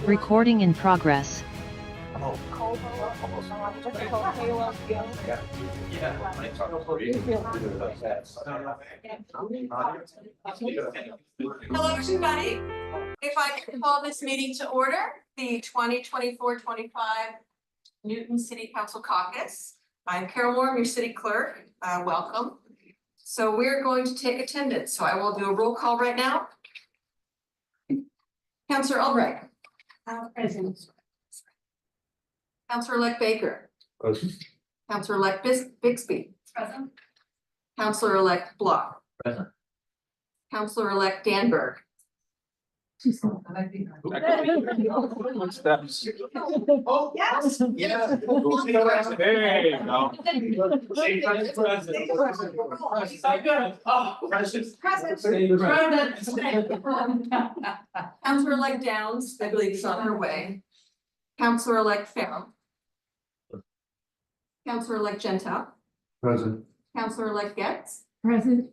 Recording in progress. Hello, everybody. If I could call this meeting to order, the 2024-25 Newton City Council Caucus. I'm Carol Moore, your city clerk. Welcome. So we're going to take attendance. So I will do a roll call right now. Councillor Albright. Present. Councillor-elect Baker. Present. Councillor-elect Bixby. Present. Councillor-elect Block. Present. Councillor-elect Danberg. Steps. Oh, yes. Yeah. There you go. Councillor-elect Downs, I believe is on her way. Councillor-elect Farrell. Councillor-elect Gentile. Present. Councillor-elect Getz. Present.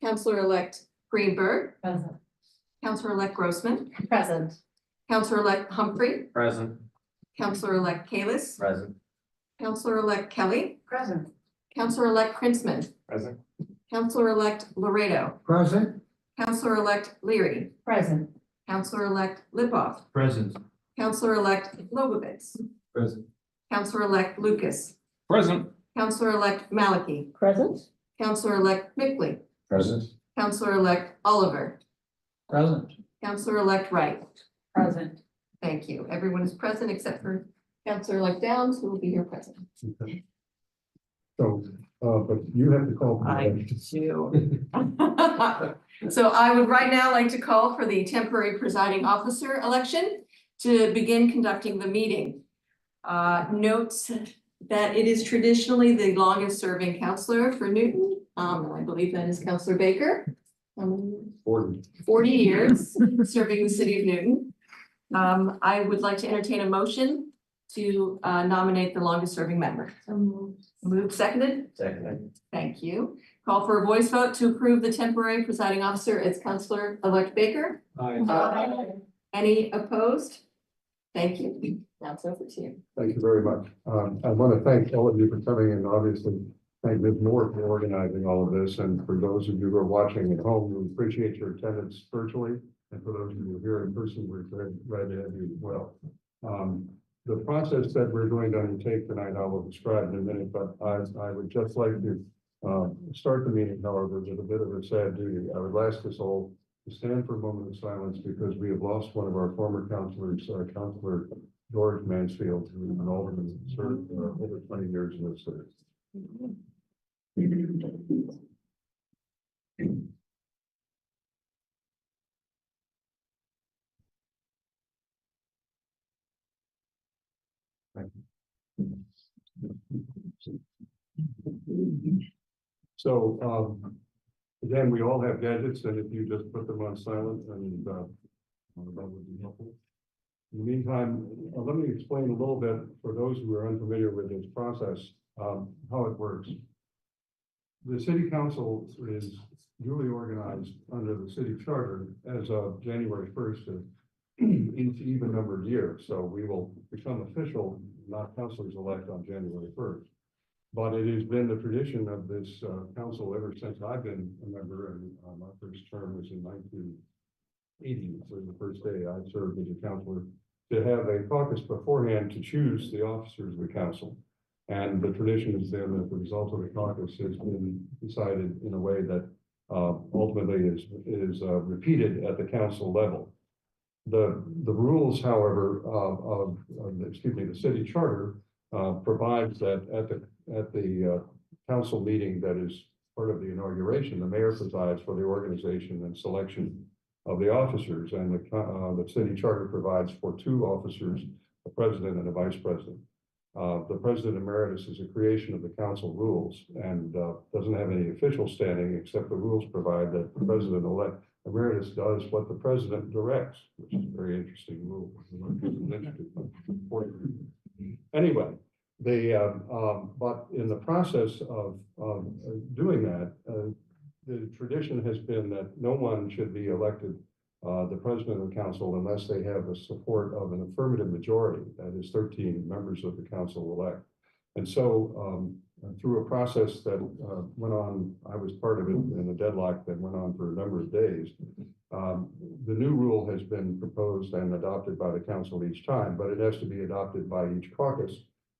Councillor-elect Greenberg. Present. Councillor-elect Grossman. Present. Councillor-elect Humphrey. Present. Councillor-elect Kalis. Present. Councillor-elect Kelly. Present. Councillor-elect Princeman. Present. Councillor-elect Laredo. Present. Councillor-elect Leary. Present. Councillor-elect Lipoff. Present. Councillor-elect Lobovitz. Present. Councillor-elect Lucas. Present. Councillor-elect Maliki. Present. Councillor-elect Mickley. Present. Councillor-elect Oliver. Present. Councillor-elect Wright. Present. Thank you. Everyone is present except for Councillor-elect Downs, who will be here present. So, but you have to call. I do. So I would right now like to call for the temporary presiding officer election to begin conducting the meeting. Notes that it is traditionally the longest serving councillor for Newton. I believe that is Councillor Baker. 40 years serving the city of Newton. I would like to entertain a motion to nominate the longest serving member. Moved, seconded? Second. Thank you. Call for a voice vote to approve the temporary presiding officer as Councillor-elect Baker. Aye. Any opposed? Thank you. Now it's over to you. Thank you very much. I want to thank all of you for coming and obviously thank Ms. Moore for organizing all of this. And for those of you who are watching at home, we appreciate your attendance virtually. And for those of you who are here in person, we're glad to have you as well. The process that we're going to undertake tonight, I will describe in a minute, but I would just like to start the meeting, however, with a bit of a sad duty. I would ask us all to stand for a moment of silence because we have lost one of our former councilors, Councillor George Mansfield, who is an alderman who served over 20 years in this city. Thank you. So, again, we all have gadgets, and if you just put them on silent, and that would be helpful. In the meantime, let me explain a little bit for those who are unfamiliar with this process, how it works. The city council is duly organized under the city charter as of January 1st each even numbered year. So we will become official, not councilors elect on January 1st. But it has been the tradition of this council ever since I've been a member, and my first term was in 1980. So the first day I served as a councilor, to have a caucus beforehand to choose the officers of the council. And the tradition is then that the result of the caucus has been decided in a way that ultimately is repeated at the council level. The rules, however, the city charter provides that at the council meeting that is part of the inauguration, the mayor presides for the organization and selection of the officers, and the city charter provides for 2 officers, a president and a vice president. The president emeritus is a creation of the council rules and doesn't have any official standing, except the rules provide that the president-elect emeritus does what the president directs, which is a very interesting rule. Anyway, but in the process of doing that, the tradition has been that no one should be elected the president of the council unless they have the support of an affirmative majority, that is 13 members of the council elect. And so through a process that went on, I was part of it in a deadlock that went on for a number of days. The new rule has been proposed and adopted by the council each time, but it has to be adopted by each caucus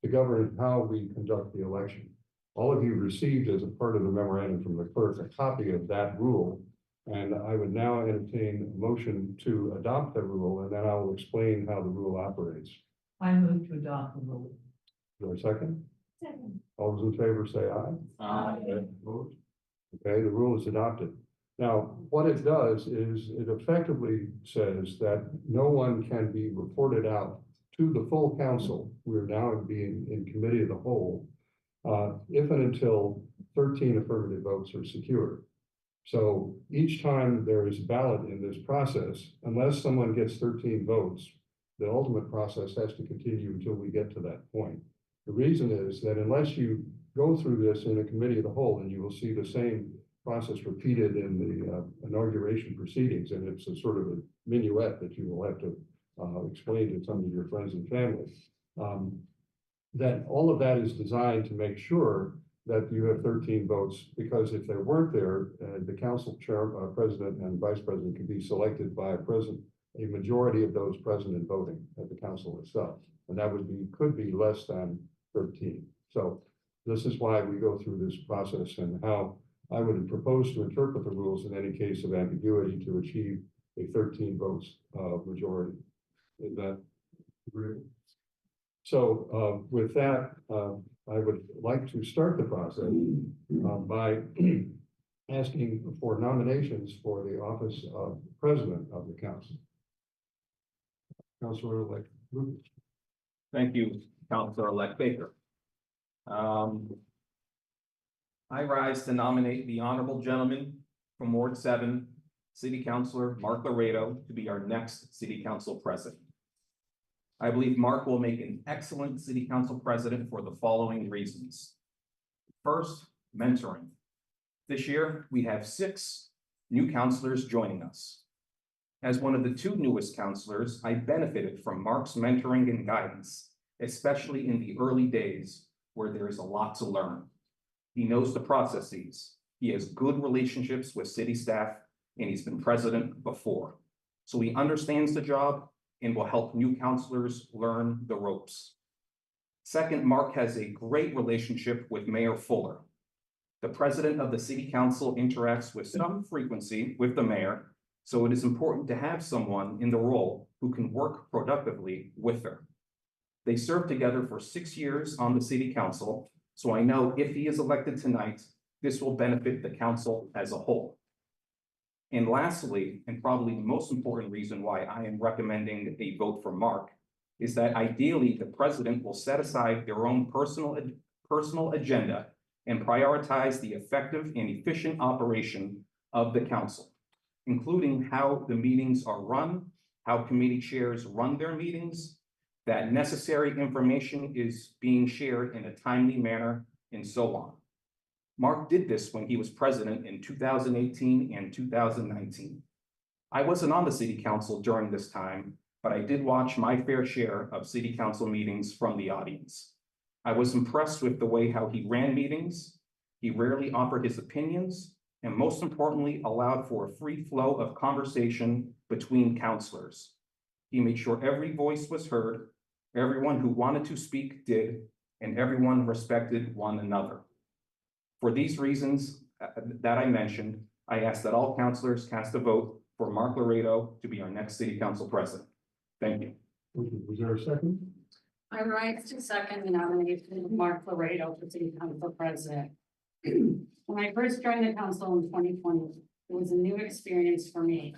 to govern how we conduct the election. All of you received as a part of the memorandum from the clerk a copy of that rule. And I would now entertain a motion to adopt the rule, and then I will explain how the rule operates. I move to adopt the rule. Is there a second? Second. All those in favor say aye. Aye. Opposed? Okay, the rule is adopted. Now, what it does is it effectively says that no one can be reported out to the full council. We're now being in committee of the whole, if and until 13 affirmative votes are secured. So each time there is a ballot in this process, unless someone gets 13 votes, the ultimate process has to continue until we get to that point. The reason is that unless you go through this in a committee of the whole, and you will see the same process repeated in the inauguration proceedings, and it's a sort of a minuet that you will have to explain to some of your friends and family, that all of that is designed to make sure that you have 13 votes, because if there weren't there, the council chair, president and vice president could be selected by a majority of those present and voting at the council itself. And that could be less than 13. So this is why we go through this process, and how I would propose to interpret the rules in any case of ambiguity to achieve a 13 votes majority. Is that agreeable? So with that, I would like to start the process by asking for nominations for the office of president of the council. Councilor-elect Lucas. Thank you, Councilor-elect Baker. I rise to nominate the honorable gentleman from Ward 7, City Councilor Mark Laredo, to be our next City Council President. I believe Mark will make an excellent City Council President for the following reasons. First, mentoring. This year, we have 6 new councilors joining us. As one of the 2 newest councilors, I benefited from Mark's mentoring and guidance, especially in the early days where there is a lot to learn. He knows the processes. He has good relationships with city staff, and he's been president before. So he understands the job and will help new councilors learn the ropes. Second, Mark has a great relationship with Mayor Fuller. The president of the city council interacts with some frequency with the mayor, so it is important to have someone in the role who can work productively with her. They served together for 6 years on the city council, so I know if he is elected tonight, this will benefit the council as a whole. And lastly, and probably the most important reason why I am recommending a vote for Mark, is that ideally the president will set aside their own personal agenda and prioritize the effective and efficient operation of the council, including how the meetings are run, how committee chairs run their meetings, that necessary information is being shared in a timely manner, and so on. Mark did this when he was president in 2018 and 2019. I wasn't on the city council during this time, but I did watch my fair share of city council meetings from the audience. I was impressed with the way how he ran meetings. He rarely offered his opinions, and most importantly, allowed for a free flow of conversation between councilors. He made sure every voice was heard, everyone who wanted to speak did, and everyone respected one another. For these reasons that I mentioned, I ask that all councilors cast a vote for Mark Laredo to be our next city council president. Thank you. Was there a second? I rise to second the nomination of Mark Laredo for city council president. When I first joined the council in 2020, it was a new experience for me.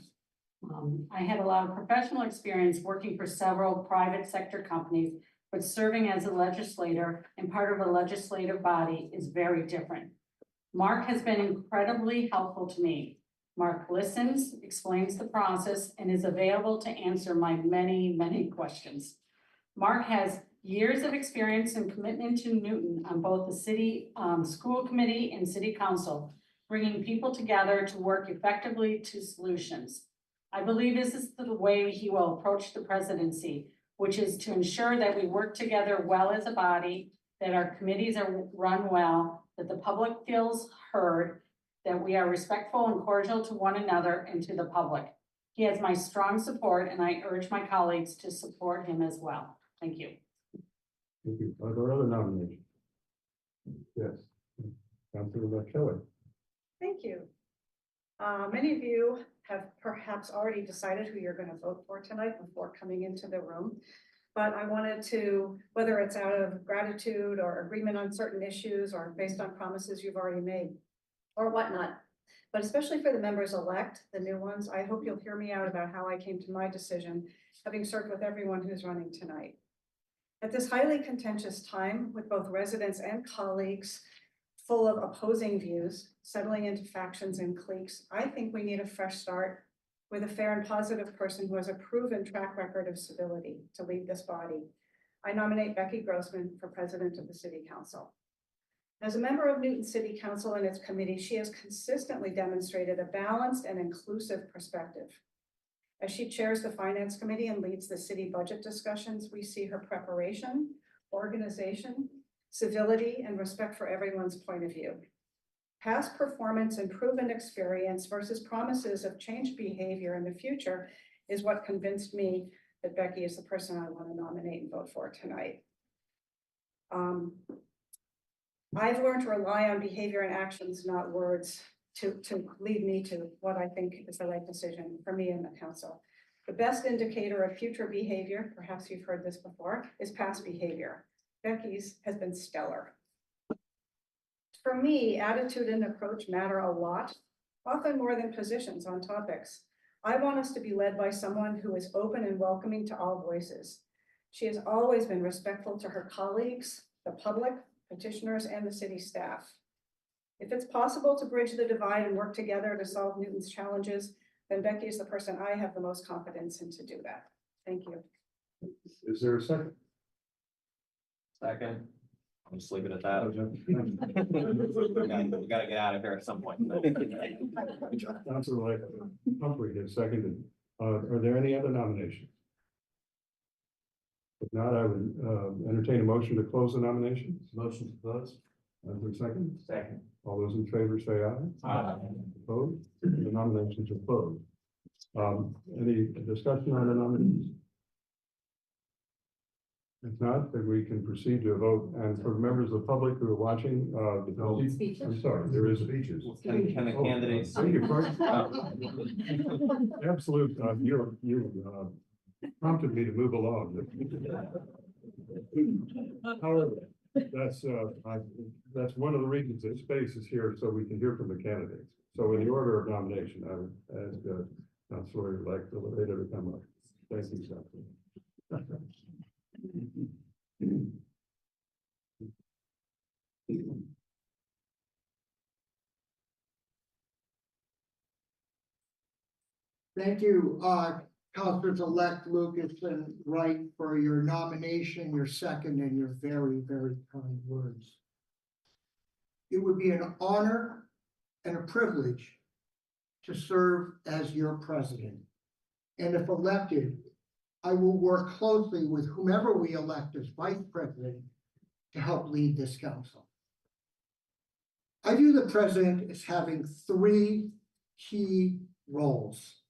I had a lot of professional experience working for several private sector companies, but serving as a legislator and part of a legislative body is very different. Mark has been incredibly helpful to me. Mark listens, explains the process, and is available to answer my many questions. Mark has years of experience and commitment to Newton on both the city school committee and city council, bringing people together to work effectively to solutions. I believe this is the way he will approach the presidency, which is to ensure that we work together well as a body, that our committees are run well, that the public feels heard, that we are respectful and cordial to one another and to the public. He has my strong support, and I urge my colleagues to support him as well. Thank you. Thank you. Are there other nominations? Yes. Councilor Kelly. Thank you. Many of you have perhaps already decided who you're going to vote for tonight before coming into the room. But I wanted to, whether it's out of gratitude or agreement on certain issues or based on promises you've already made or whatnot, but especially for the members-elect, the new ones, I hope you'll hear me out about how I came to my decision, having served with everyone who's running tonight. At this highly contentious time, with both residents and colleagues full of opposing views, settling into factions and cliques, I think we need a fresh start with a fair and positive person who has a proven track record of civility to lead this body. I nominate Becky Grossman for president of the City Council. As a member of Newton City Council and its committee, she has consistently demonstrated a balanced and inclusive perspective. As she chairs the Finance Committee and leads the city budget discussions, we see her preparation, organization, civility, and respect for everyone's point of view. Past performance and proven experience versus promises of changed behavior in the future is what convinced me that Becky is the person I want to nominate and vote for tonight. I've learned to rely on behavior and actions, not words, to lead me to what I think is the right decision for me and the council. The best indicator of future behavior, perhaps you've heard this before, is past behavior. Becky's has been stellar. For me, attitude and approach matter a lot, often more than positions on topics. I want us to be led by someone who is open and welcoming to all voices. She has always been respectful to her colleagues, the public, petitioners, and the city staff. If it's possible to bridge the divide and work together to solve Newton's challenges, then Becky is the person I have the most confidence in to do that. Thank you. Is there a second? Second. I'll just leave it at that. Councilor We gotta get out of here at some point. Humphrey has seconded. Are there any other nominations? If not, I would entertain a motion to close the nominations. Motion to close. Is there a second? Second. All those in favor say aye. Aye. Opposed? The nominations are closed. Any discussion on the nominations? If not, then we can proceed to a vote. And for the members of the public who are watching, I'm sorry, there is speeches. Can the candidates? Beg your pardon? Absolute, you prompted me to move along. However, that's one of the reasons this space is here, so we can hear from the candidates. So in the order of nomination, I would ask Councilor like the later to come up. Thank you, Councilor. Thank you, Councilors-elect Lucas and Wright, for your nomination, your second, and your very, very kind words. It would be an honor and a privilege to serve as your president. And if elected, I will work closely with whomever we elect as vice president to help lead this council. I view the president as having three key roles: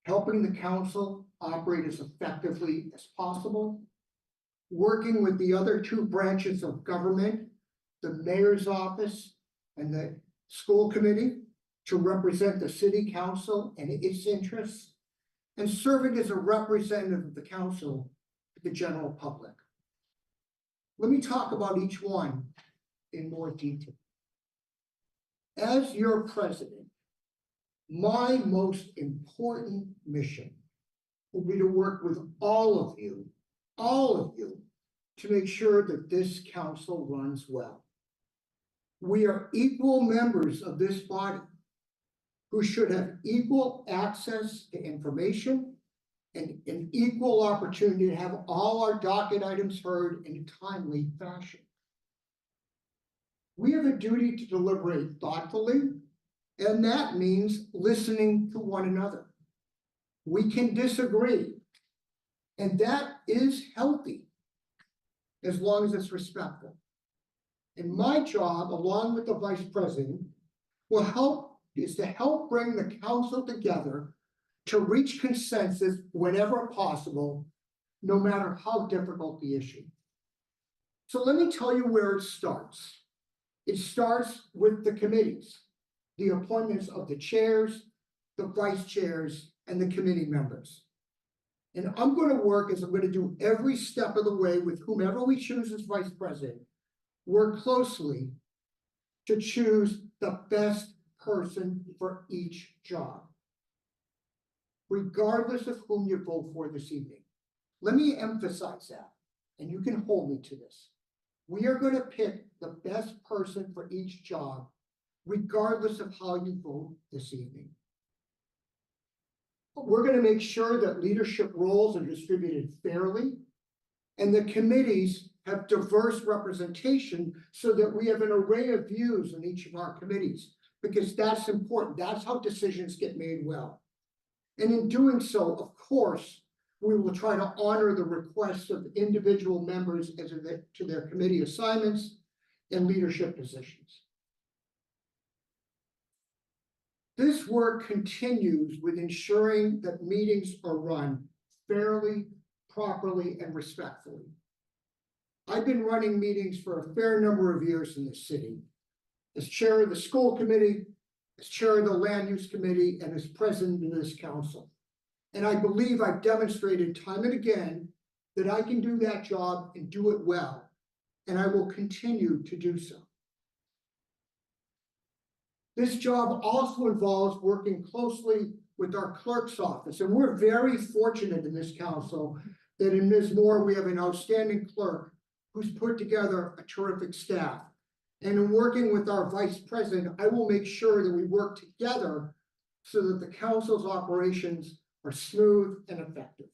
helping the council operate as effectively as possible, working with the other two branches of government, the mayor's office and the school committee, to represent the city council and its interests, and serving as a representative of the council to the general public. Let me talk about each one in more detail. As your president, my most important mission will be to work with all of you, to make sure that this council runs well. We are equal members of this body who should have equal access to information and an equal opportunity to have all our docket items heard in a timely fashion. We have a duty to deliberate thoughtfully, and that means listening to one another. We can disagree. And that is healthy, as long as it's respectful. And my job, along with the vice president, is to help bring the council together to reach consensus whenever possible, no matter how difficult the issue. So let me tell you where it starts. It starts with the committees, the appointments of the chairs, the vice chairs, and the committee members. And I'm going to work as I'm going to do every step of the way with whomever we choose as vice president, work closely to choose the best person for each job, regardless of whom you vote for this evening. Let me emphasize that, and you can hold me to this. We are going to pick the best person for each job, regardless of how you vote this evening. We're going to make sure that leadership roles are distributed fairly, and the committees have diverse representation so that we have an array of views in each of our committees, because that's important. That's how decisions get made well. And in doing so, of course, we will try to honor the requests of individual members to their committee assignments and leadership positions. This work continues with ensuring that meetings are run fairly, properly, and respectfully. I've been running meetings for a fair number of years in this city, as chair of the school committee, as chair of the land use committee, and as president of this council. And I believe I've demonstrated time and again that I can do that job and do it well, and I will continue to do so. This job also involves working closely with our clerk's office, and we're very fortunate in this council that in Ms. Moore, we have an outstanding clerk who's put together a terrific staff. And in working with our vice president, I will make sure that we work together so that the council's operations are smooth and effective.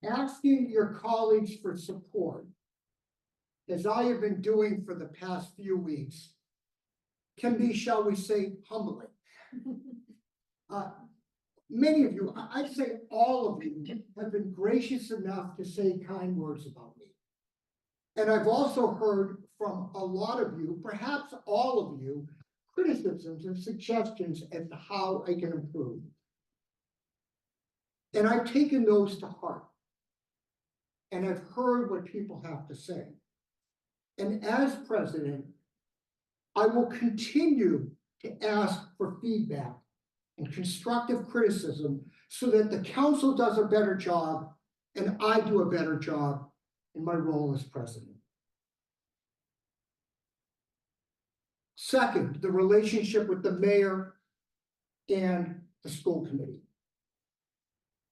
Asking your colleagues for support, as I have been doing for the past few weeks, can be, shall we say, humbling. Many of you, I'd say all of you, have been gracious enough to say kind words about me. And I've also heard from a lot of you, perhaps all of you, criticisms and suggestions as to how I can improve. And I've taken those to heart. And I've heard what people have to say. And as president, I will continue to ask for feedback and constructive criticism so that the council does a better job and I do a better job in my role as president. Second, the relationship with the mayor and the school committee.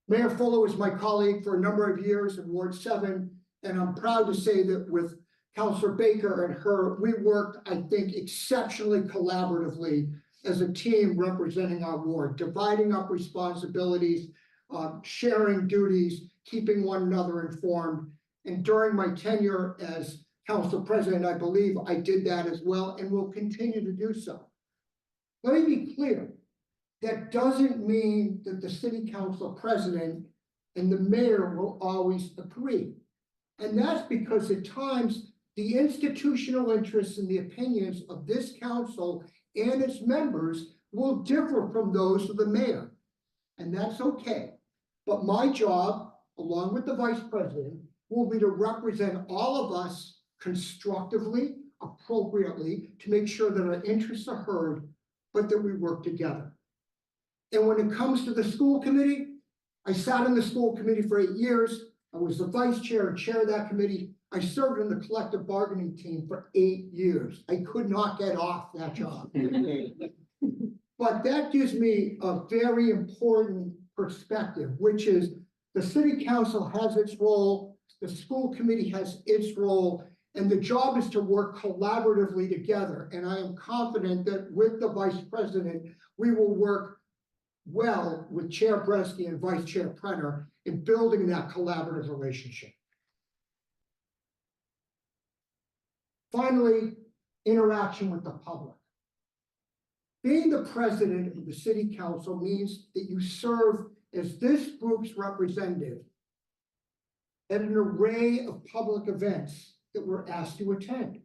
Mayor Fuller was my colleague for a number of years in Ward 7, and I'm proud to say that with Councilor Baker and her, we worked, I think, exceptionally collaboratively as a team representing our ward, dividing up responsibilities, sharing duties, keeping one another informed. And during my tenure as council president, I believe I did that as well and will continue to do so. Let me be clear, that doesn't mean that the city council president and the mayor will always agree. And that's because at times the institutional interests and the opinions of this council and its members will differ from those of the mayor. And that's okay. But my job, along with the vice president, will be to represent all of us constructively, appropriately, to make sure that our interests are heard, but that we work together. And when it comes to the school committee, I sat in the school committee for 8 years. I was the vice chair and chair of that committee. I served in the collective bargaining team for 8 years. I could not get off that job. But that gives me a very important perspective, which is the city council has its role, the school committee has its role, and the job is to work collaboratively together. And I am confident that with the vice president, we will work well with Chair Bresky and Vice Chair Prenner in building that collaborative relationship. Finally, interaction with the public. Being the president of the city council means that you serve as this group's representative at an array of public events that we're asked to attend.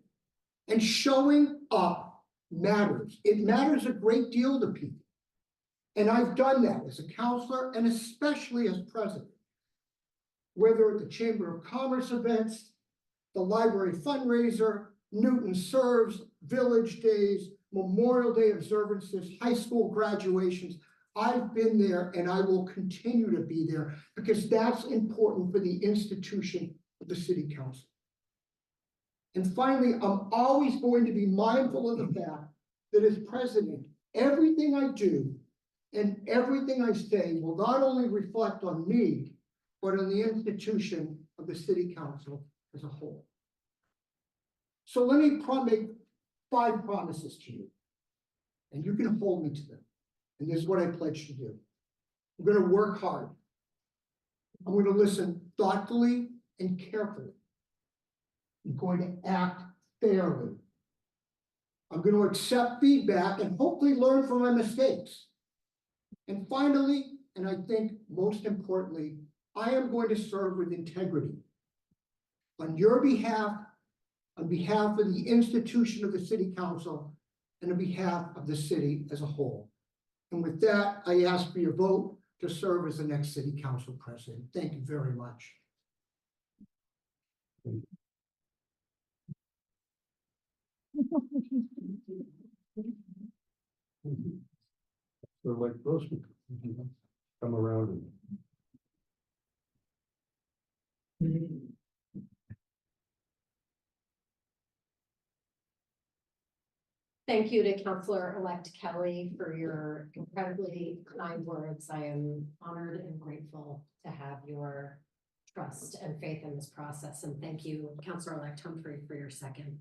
And showing up matters. It matters a great deal to people. And I've done that as a counselor and especially as president. Whether at the Chamber of Commerce events, the library fundraiser, Newton Serves, Village Days, Memorial Day observances, high school graduations. I've been there and I will continue to be there because that's important for the institution of the city council. And finally, I'm always going to be mindful of the fact that as president, everything I do and everything I say will not only reflect on me, but on the institution of the city council as a whole. So let me make 5 promises to you, and you can hold me to them. And this is what I pledge to do. I'm going to work hard. I'm going to listen thoughtfully and carefully. I'm going to act fairly. I'm going to accept feedback and hopefully learn from my mistakes. And finally, and I think most importantly, I am going to serve with integrity. On your behalf, on behalf of the institution of the city council, and on behalf of the city as a whole. And with that, I ask for your vote to serve as the next city council president. Thank you very much. They're like those people come around and. Thank you to Councilor-elect Kelly for your incredibly kind words. I am honored and grateful to have your trust and faith in this process. And thank you, Councilor-elect Humphrey, for your second.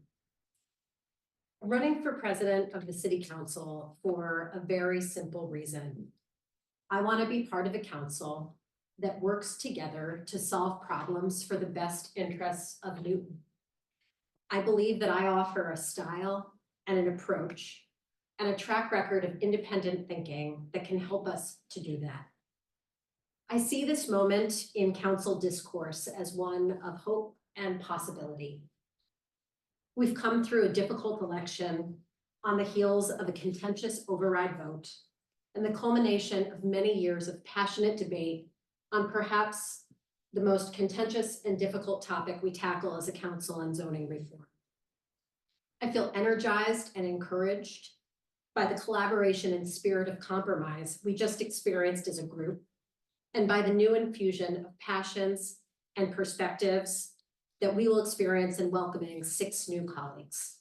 I'm running for president of the city council for a very simple reason. I want to be part of a council that works together to solve problems for the best interests of Newton. I believe that I offer a style and an approach and a track record of independent thinking that can help us to do that. I see this moment in council discourse as one of hope and possibility. We've come through a difficult election on the heels of a contentious override vote and the culmination of many years of passionate debate on perhaps the most contentious and difficult topic we tackle as a council on zoning reform. I feel energized and encouraged by the collaboration and spirit of compromise we just experienced as a group, and by the new infusion of passions and perspectives that we will experience in welcoming 6 new colleagues.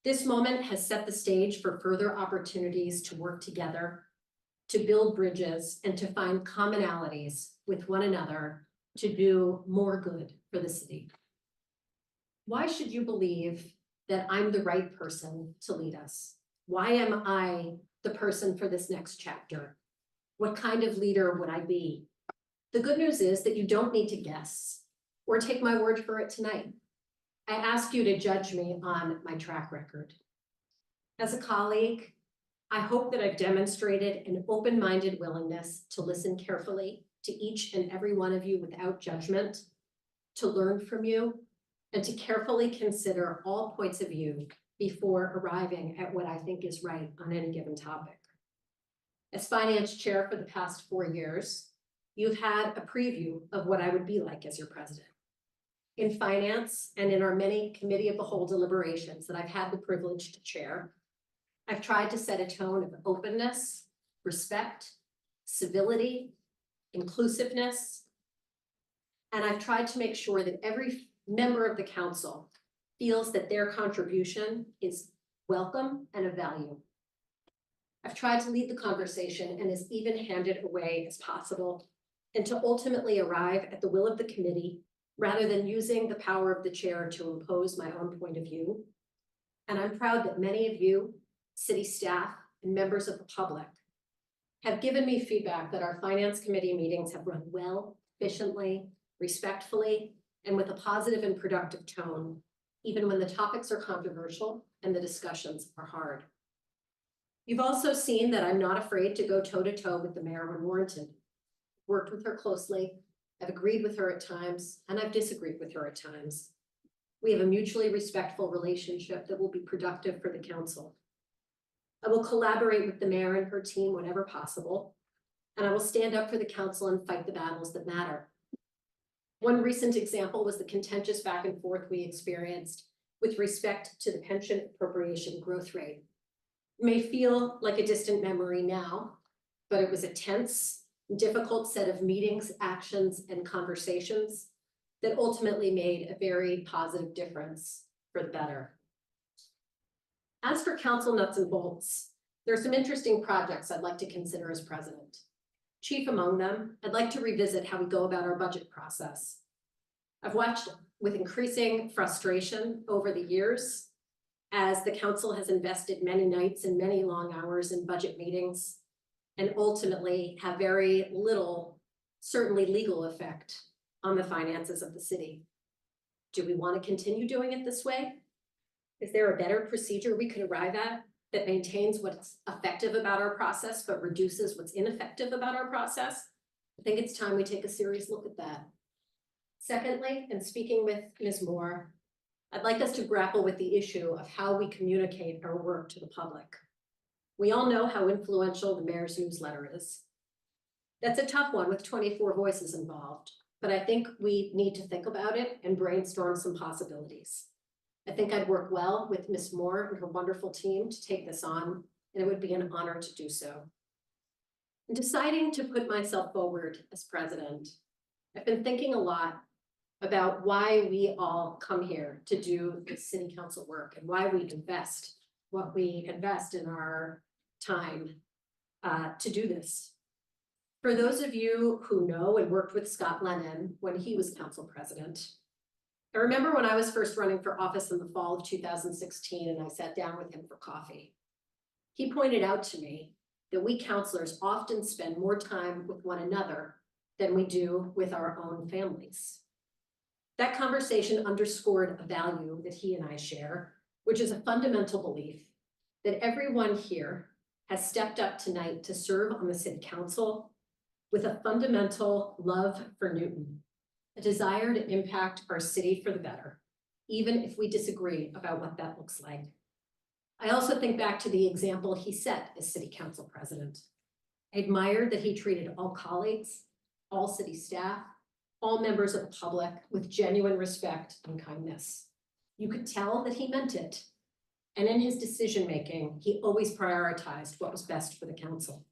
This moment has set the stage for further opportunities to work together, to build bridges, and to find commonalities with one another to do more good for the city. Why should you believe that I'm the right person to lead us? Why am I the person for this next chapter? What kind of leader would I be? The good news is that you don't need to guess or take my word for it tonight. I ask you to judge me on my track record. As a colleague, I hope that I've demonstrated an open-minded willingness to listen carefully to each and every one of you without judgment, to learn from you, and to carefully consider all points of view before arriving at what I think is right on any given topic. As finance chair for the past 4 years, you've had a preview of what I would be like as your president. In finance and in our many committee of the whole deliberations that I've had the privilege to chair, I've tried to set a tone of openness, respect, civility, inclusiveness, and I've tried to make sure that every member of the council feels that their contribution is welcome and of value. I've tried to lead the conversation and as even-handed a way as possible, and to ultimately arrive at the will of the committee rather than using the power of the chair to impose my own point of view. And I'm proud that many of you, city staff, and members of the public have given me feedback that our finance committee meetings have run well, efficiently, respectfully, and with a positive and productive tone, even when the topics are controversial and the discussions are hard. You've also seen that I'm not afraid to go toe to toe with the mayor when warranted. Worked with her closely, I've agreed with her at times, and I've disagreed with her at times. We have a mutually respectful relationship that will be productive for the council. I will collaborate with the mayor and her team whenever possible, and I will stand up for the council and fight the battles that matter. One recent example was the contentious back and forth we experienced with respect to the pension appropriation growth rate. It may feel like a distant memory now, but it was a tense, difficult set of meetings, actions, and conversations that ultimately made a very positive difference for the better. As for council nuts and bolts, there are some interesting projects I'd like to consider as president. Chief among them, I'd like to revisit how we go about our budget process. I've watched with increasing frustration over the years as the council has invested many nights and many long hours in budget meetings and ultimately have very little, certainly legal effect on the finances of the city. Do we want to continue doing it this way? Is there a better procedure we could arrive at that maintains what's effective about our process, but reduces what's ineffective about our process? I think it's time we take a serious look at that. Secondly, and speaking with Ms. Moore, I'd like us to grapple with the issue of how we communicate our work to the public. We all know how influential the mayor's newsletter is. That's a tough one with 24 voices involved, but I think we need to think about it and brainstorm some possibilities. I think I'd work well with Ms. Moore and her wonderful team to take this on, and it would be an honor to do so. In deciding to put myself forward as president, I've been thinking a lot about why we all come here to do this city council work and why we invest what we invest in our time to do this. For those of you who know and worked with Scott Lennon when he was council president, I remember when I was first running for office in the fall of 2016 and I sat down with him for coffee. He pointed out to me that we councilors often spend more time with one another than we do with our own families. That conversation underscored a value that he and I share, which is a fundamental belief that everyone here has stepped up tonight to serve on the city council with a fundamental love for Newton, a desire to impact our city for the better, even if we disagree about what that looks like. I also think back to the example he set as city council president. I admired that he treated all colleagues, all city staff, all members of the public with genuine respect and kindness. You could tell that he meant it. And in his decision-making, he always prioritized what was best for the council,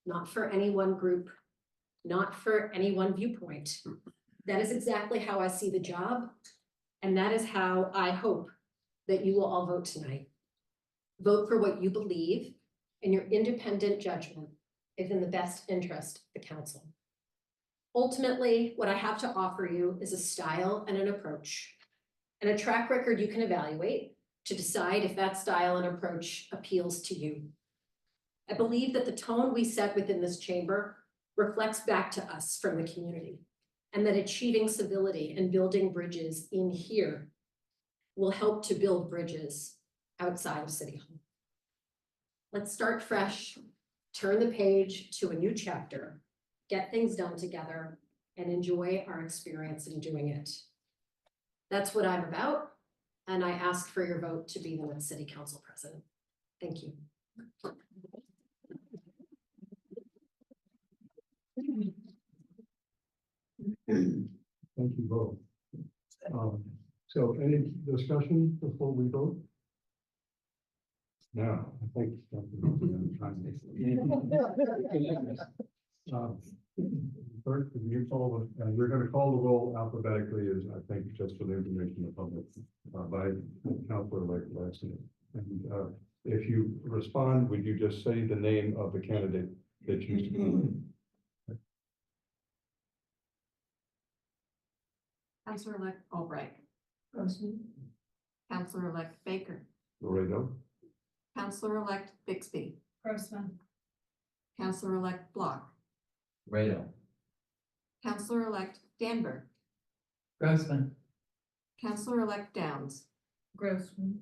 not for any one group, not for any one viewpoint. That is exactly how I see the job. And that is how I hope that you will all vote tonight. Vote for what you believe and your independent judgment is in the best interest of the council. Ultimately, what I have to offer you is a style and an approach and a track record you can evaluate to decide if that style and approach appeals to you. I believe that the tone we set within this chamber reflects back to us from the community, and that achieving civility and building bridges in here will help to build bridges outside of City Hall. Let's start fresh, turn the page to a new chapter, get things done together, and enjoy our experience in doing it. That's what I'm about, and I ask for your vote to be the next City Council President. Thank you. Thank you both. So any discussion before we vote? No, I think. Bert, can you call the, and we're going to call the roll alphabetically, as I think, just for the information of the public, by Councilor Larson. And if you respond, would you just say the name of the candidate that you? Councilor-elect Albright. Grossman. Councilor-elect Baker. Laredo. Councilor-elect Bixby. Grossman. Councilor-elect Block. Rado. Councilor-elect Danberg. Grossman. Councilor-elect Downs. Grossman.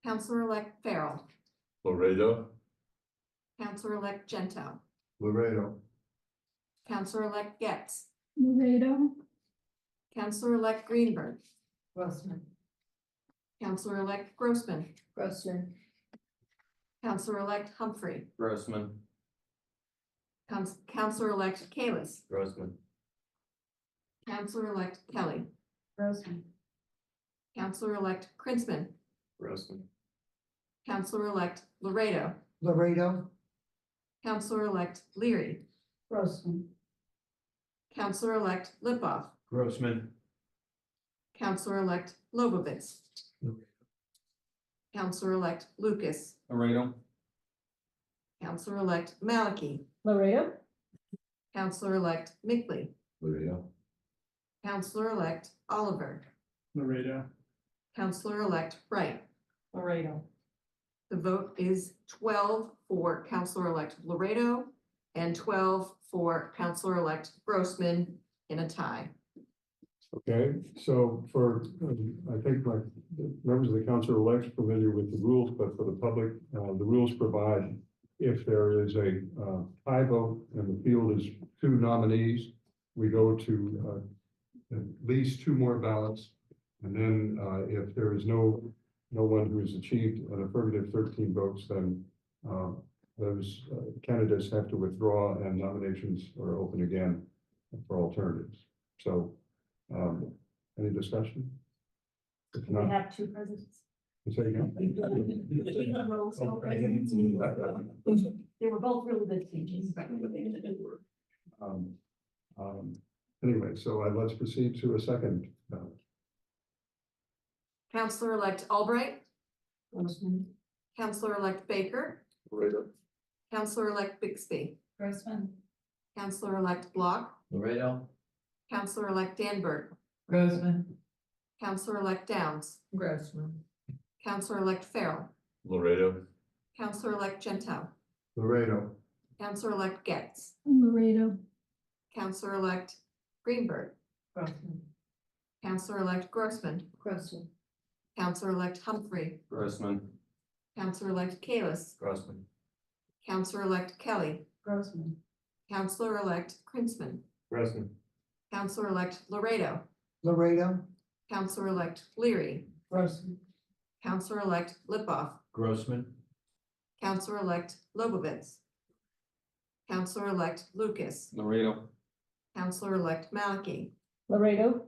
Councilor-elect Farrell. Laredo. Counselor-elect Gento, Laredo. Counselor-elect Getz, Laredo. Counselor-elect Greenberg, Grossman. Counselor-elect Grossman, Grossman. Counselor-elect Humphrey, Grossman. Counselor-elect Kalis, Grossman. Counselor-elect Kelly, Grossman. Counselor-elect Krinsman, Grossman. Counselor-elect Laredo, Laredo, Counselor-elect Leary, Grossman. Counselor-elect Lipoff, Grossman. Counselor-elect Lobovitz, Counselor-elect Lucas, Laredo. Counselor-elect Malachi, Laredo. Counselor-elect Mickley, Laredo. Counselor-elect Oliver, Laredo. Counselor-elect Bright. Laredo. The vote is 12 for Counselor-elect Laredo and 12 for Counselor-elect Grossman in a tie. Okay, so for, I think my members of the council are less familiar with the rules, but for the public, the rules provide if there is a tie vote and the field is 2 nominees, we go to at least 2 more ballots. And then if there is no one who has achieved an affirmative 13 votes, then those candidates have to withdraw and nominations are open again for alternatives. So any discussion? If not, have 2 presidents. say again. They were both really good speeches. Anyway, so let's proceed to a second. Counselor-elect Albright, Grossman. Counselor-elect Baker, Laredo. Counselor-elect Bixby, Grossman. Counselor-elect Block, Laredo. Counselor-elect Danberg, Grossman. Counselor-elect Downs, Grossman. Counselor-elect Farrell, Laredo. Counselor-elect Gento, Laredo. Counselor-elect Getz, Laredo. Counselor-elect Greenberg, Grossman. Counselor-elect Grossman, Grossman. Counselor-elect Humphrey, Grossman. Counselor-elect Kalis, Grossman. Counselor-elect Kelly, Grossman. Counselor-elect Krinsman, Grossman. Counselor-elect Laredo, Laredo, Counselor-elect Leary, Grossman. Counselor-elect Lipoff, Grossman. Counselor-elect Lobovitz, Counselor-elect Lucas, Laredo. Counselor-elect Malachi, Laredo.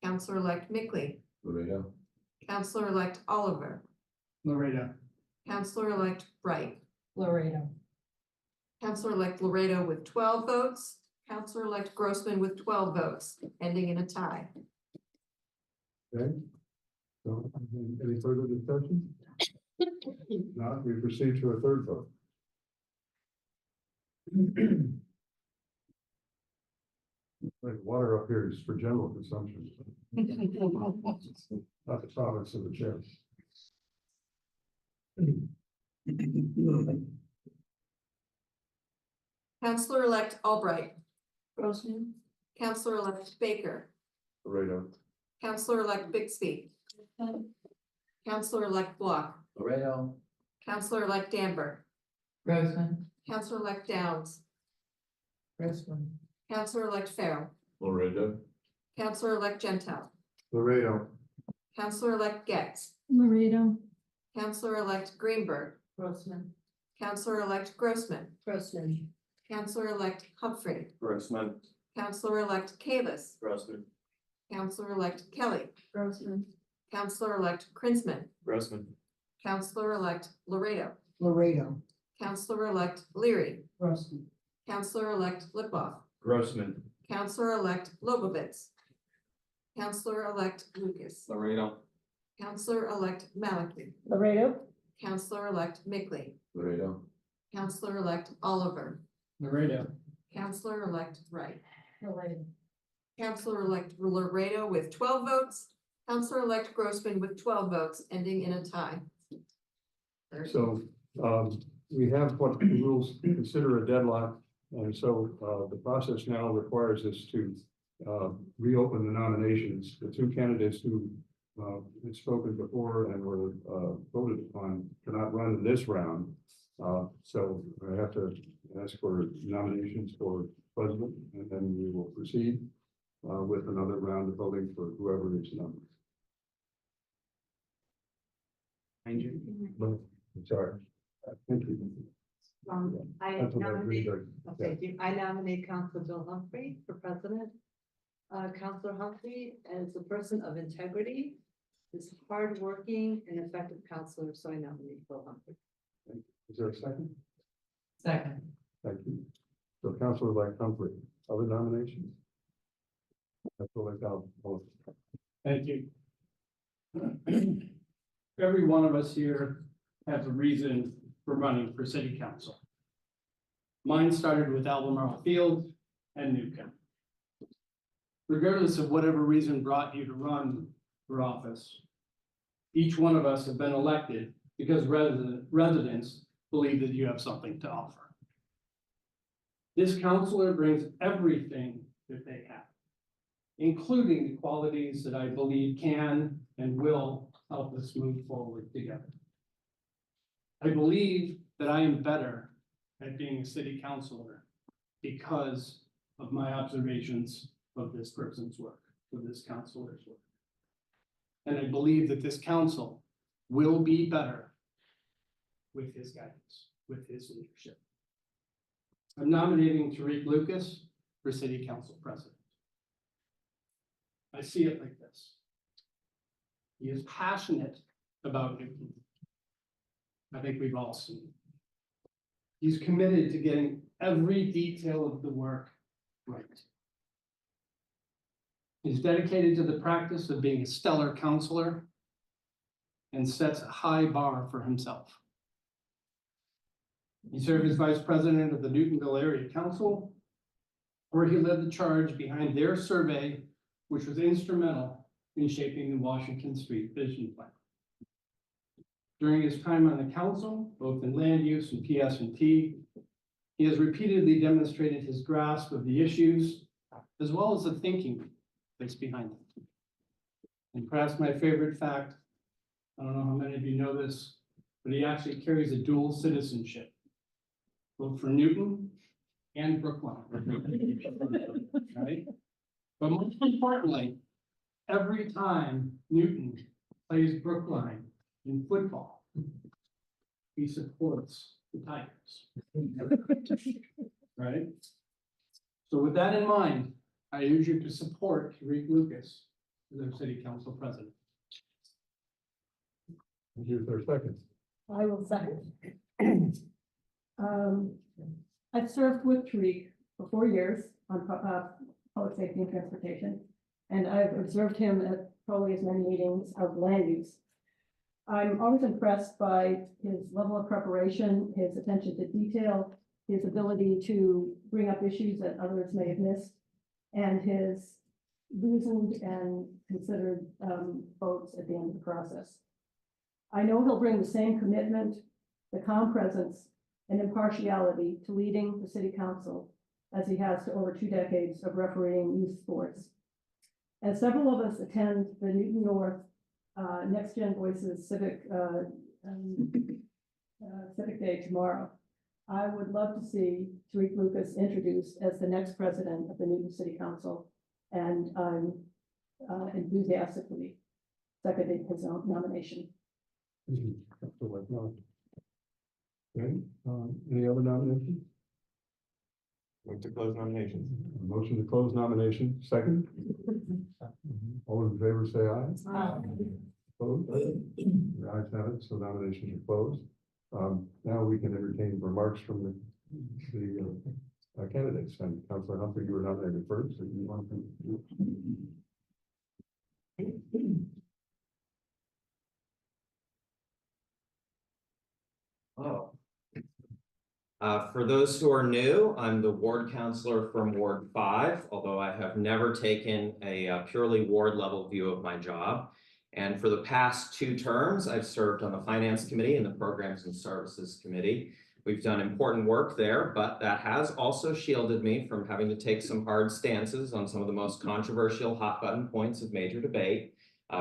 Counselor-elect Mickley, Laredo. Counselor-elect Oliver, Laredo. Counselor-elect Bright, Laredo. Counselor-elect Laredo with 12 votes, Counselor-elect Grossman with 12 votes, ending in a tie. Okay. So any further discussion? Not, we proceed to a third vote. Like water up here is for general consumption. Not the province of the chair. Counselor-elect Albright, Grossman. Counselor-elect Baker, Laredo. Counselor-elect Bixby, Counselor-elect Block, Laredo. Counselor-elect Danberg, Grossman. Counselor-elect Downs, Grossman. Counselor-elect Farrell, Laredo. Counselor-elect Gento, Laredo. Counselor-elect Getz, Laredo. Counselor-elect Greenberg, Grossman. Counselor-elect Grossman, Grossman. Counselor-elect Humphrey, Grossman. Counselor-elect Kalis, Grossman. Counselor-elect Kelly, Grossman. Counselor-elect Krinsman, Grossman. Counselor-elect Laredo, Laredo, Counselor-elect Leary, Grossman. Counselor-elect Lipoff, Grossman. Counselor-elect Lobovitz, Counselor-elect Lucas, Laredo. Counselor-elect Malachi, Laredo. Counselor-elect Mickley, Laredo. Counselor-elect Oliver, Laredo. Counselor-elect Wright, Laredo. Counselor-elect Laredo with 12 votes, Counselor-elect Grossman with 12 votes, ending in a tie. So we have what the rules consider a deadlock. And so the process now requires us to reopen the nominations. The 2 candidates who had spoken before and were voted upon cannot run in this round. So I have to ask for nominations for president, and then we will proceed with another round of voting for whoever is nominated. But, I'm sorry. Thank you. I Councilor nominate, Rodriguez. thank you. I nominate Councilor Bill Humphrey for president. Councilor Humphrey is a person of integrity, is hardworking and effective counselor, so I nominate Bill Humphrey. Is there a second? Second. Thank you. So Councilor-elect Humphrey, other nominations? Councilor-elect Al. Thank you. Every one of us here has a reason for running for city council. Mine started with Albemarle Field and Newcomb. Regardless of whatever reason brought you to run for office, each one of us have been elected because residents believe that you have something to offer. This counselor brings everything that they have, including the qualities that I believe can and will help us move forward together. I believe that I am better at being a city councilor because of my observations of this person's work, of this councilor's work. And I believe that this council will be better with his guidance, with his leadership. I'm nominating Tariq Lucas for city council president. I see it like this. He is passionate about Newton. I think we've all seen it. He's committed to getting every detail of the work right. He's dedicated to the practice of being a stellar counselor and sets a high bar for himself. He served as vice president of the Newtonville Area Council, where he led the charge behind their survey, which was instrumental in shaping the Washington Street Vision Plan. During his time on the council, both in land use and PS&T, he has repeatedly demonstrated his grasp of the issues, as well as the thinking that's behind them. And perhaps my favorite fact, I don't know how many of you know this, but he actually carries a dual citizenship, both for Newton and Brookline. Right? But most importantly, every time Newton plays Brookline in football, he supports the Tigers. Right? So with that in mind, I urge you to support Tariq Lucas as our city council president. Thank you. Is there a second? I will second. I've served with Tariq for 4 years on public safety and transportation, and I've observed him at probably as many meetings of land use. I'm always impressed by his level of preparation, his attention to detail, his ability to bring up issues that others may have missed, and his reasoned and considered votes at the end of the process. I know he'll bring the same commitment, the calm presence, and impartiality to leading the city council as he has to over 2 decades of refereeing youth sports. As several of us attend the Newton North Next Gen Voices Civic Day tomorrow, I would love to see Tariq Lucas introduced as the next president of the Newton City Council, and I'm enthusiastically seconding his nomination. Thank you. Councilor-elect Miller. Okay, any other nominations? Move to close nominations. A motion to close nomination, second. All in favor, say aye. Opposed? The ayes have it, so nominations are closed. Now we can entertain remarks from the candidates. And Councilor Humphrey, you were nominated first, so you want to. Oh. For those who are new, I'm the ward counselor from Ward 5, although I have never taken a purely ward level view of my job. And for the past 2 terms, I've served on the Finance Committee and the Programs and Services Committee. We've done important work there, but that has also shielded me from having to take some hard stances on some of the most controversial hot button points of major debate,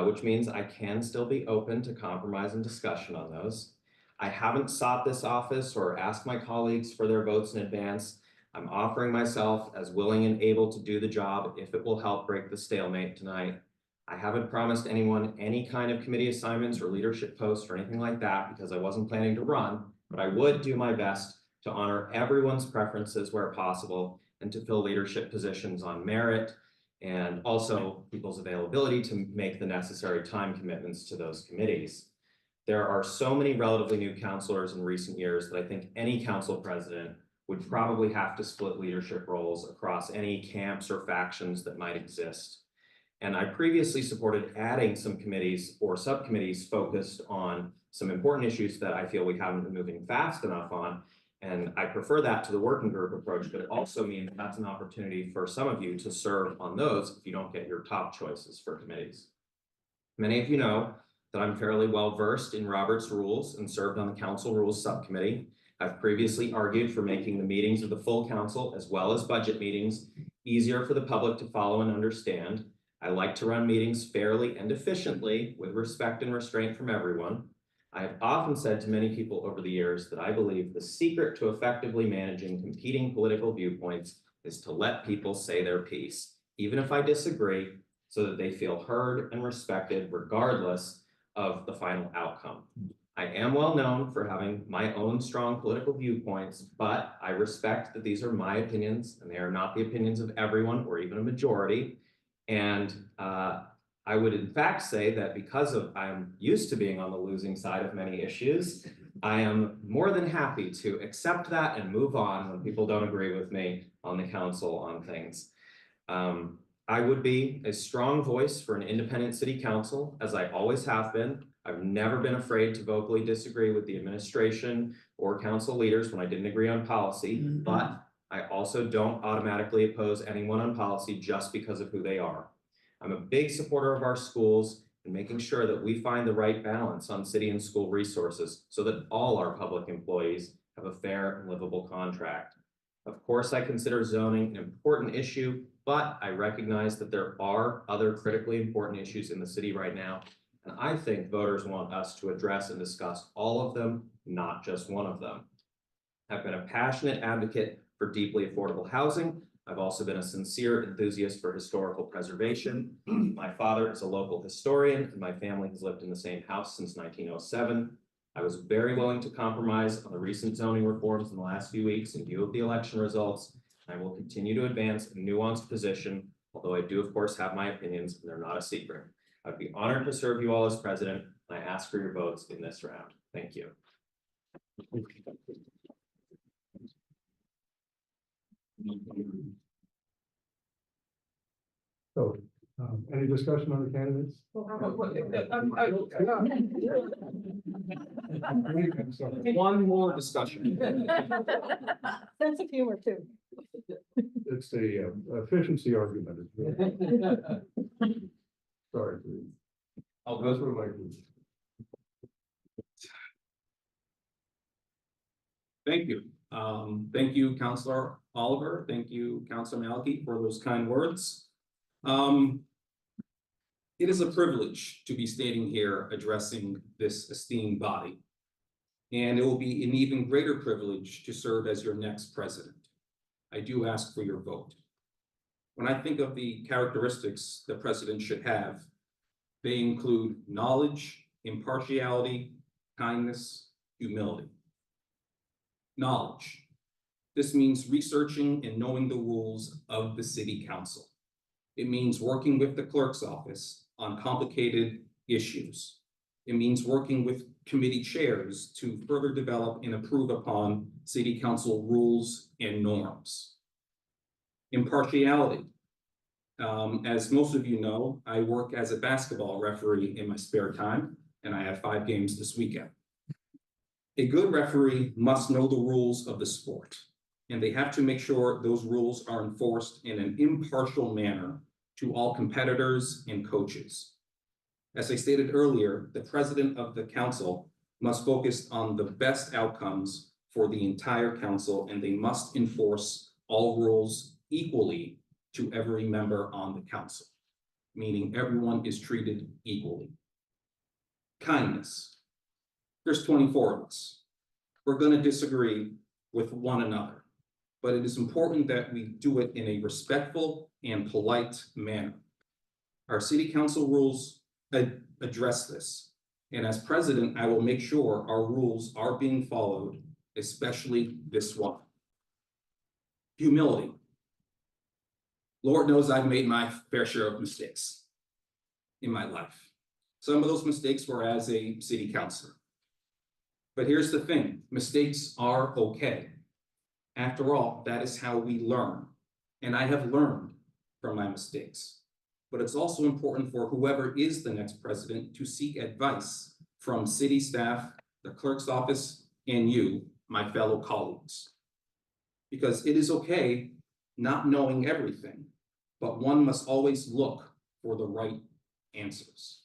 which means I can still be open to compromise and discussion on those. I haven't sought this office or asked my colleagues for their votes in advance. I'm offering myself as willing and able to do the job if it will help break the stalemate tonight. I haven't promised anyone any kind of committee assignments or leadership posts or anything like that because I wasn't planning to run, but I would do my best to honor everyone's preferences where possible and to fill leadership positions on merit and also people's availability to make the necessary time commitments to those committees. There are so many relatively new counselors in recent years that I think any council president would probably have to split leadership roles across any camps or factions that might exist. And I previously supported adding some committees or subcommittees focused on some important issues that I feel we haven't been moving fast enough on. And I prefer that to the working group approach, but it also means that's an opportunity for some of you to serve on those if you don't get your top choices for committees. Many of you know that I'm fairly well versed in Robert's rules and served on the council rules subcommittee. I've previously argued for making the meetings of the full council as well as budget meetings easier for the public to follow and understand. I like to run meetings fairly and efficiently with respect and restraint from everyone. I have often said to many people over the years that I believe the secret to effectively managing competing political viewpoints is to let people say their piece, even if I disagree, so that they feel heard and respected regardless of the final outcome. I am well known for having my own strong political viewpoints, but I respect that these are my opinions and they are not the opinions of everyone or even a majority. And I would in fact say that because I'm used to being on the losing side of many issues, I am more than happy to accept that and move on when people don't agree with me on the council on things. I would be a strong voice for an independent city council, as I always have been. I've never been afraid to vocally disagree with the administration or council leaders when I didn't agree on policy, but I also don't automatically oppose anyone on policy just because of who they are. I'm a big supporter of our schools and making sure that we find the right balance on city and school resources so that all our public employees have a fair and livable contract. Of course, I consider zoning an important issue, but I recognize that there are other critically important issues in the city right now. And I think voters want us to address and discuss all of them, not just one of them. I've been a passionate advocate for deeply affordable housing. I've also been a sincere enthusiast for historical preservation. My father is a local historian and my family has lived in the same house since 1907. I was very willing to compromise on the recent zoning reforms in the last few weeks in view of the election results. I will continue to advance a nuanced position, although I do of course have my opinions and they're not a secret. I'd be honored to serve you all as president, and I ask for your votes in this round. Thank you. So, any discussion on the candidates? I'm sorry. One more discussion. Sense of humor too. It's a efficiency argument. Sorry. I'll That's go what I do. Thank you. Thank you, Councilor Oliver. Thank you, Councilor Malky, for those kind words. It is a privilege to be standing here addressing this esteemed body. And it will be an even greater privilege to serve as your next president. I do ask for your vote. When I think of the characteristics the president should have, they include knowledge, impartiality, kindness, humility. Knowledge. This means researching and knowing the rules of the city council. It means working with the clerk's office on complicated issues. It means working with committee chairs to further develop and improve upon city council rules and norms. Impartiality. As most of you know, I work as a basketball referee in my spare time, and I have 5 games this weekend. A good referee must know the rules of the sport, and they have to make sure those rules are enforced in an impartial manner to all competitors and coaches. As I stated earlier, the president of the council must focus on the best outcomes for the entire council, and they must enforce all rules equally to every member on the council, meaning everyone is treated equally. Kindness. There's 24 of us. We're gonna disagree with one another. But it is important that we do it in a respectful and polite manner. Our city council rules address this. And as president, I will make sure our rules are being followed, especially this one. Humility. Lord knows I've made my fair share of mistakes in my life. Some of those mistakes were as a city councilor. But here's the thing, mistakes are okay. After all, that is how we learn. And I have learned from my mistakes. But it's also important for whoever is the next president to seek advice from city staff, the clerk's office, and you, my fellow colleagues. Because it is okay not knowing everything, but one must always look for the right answers.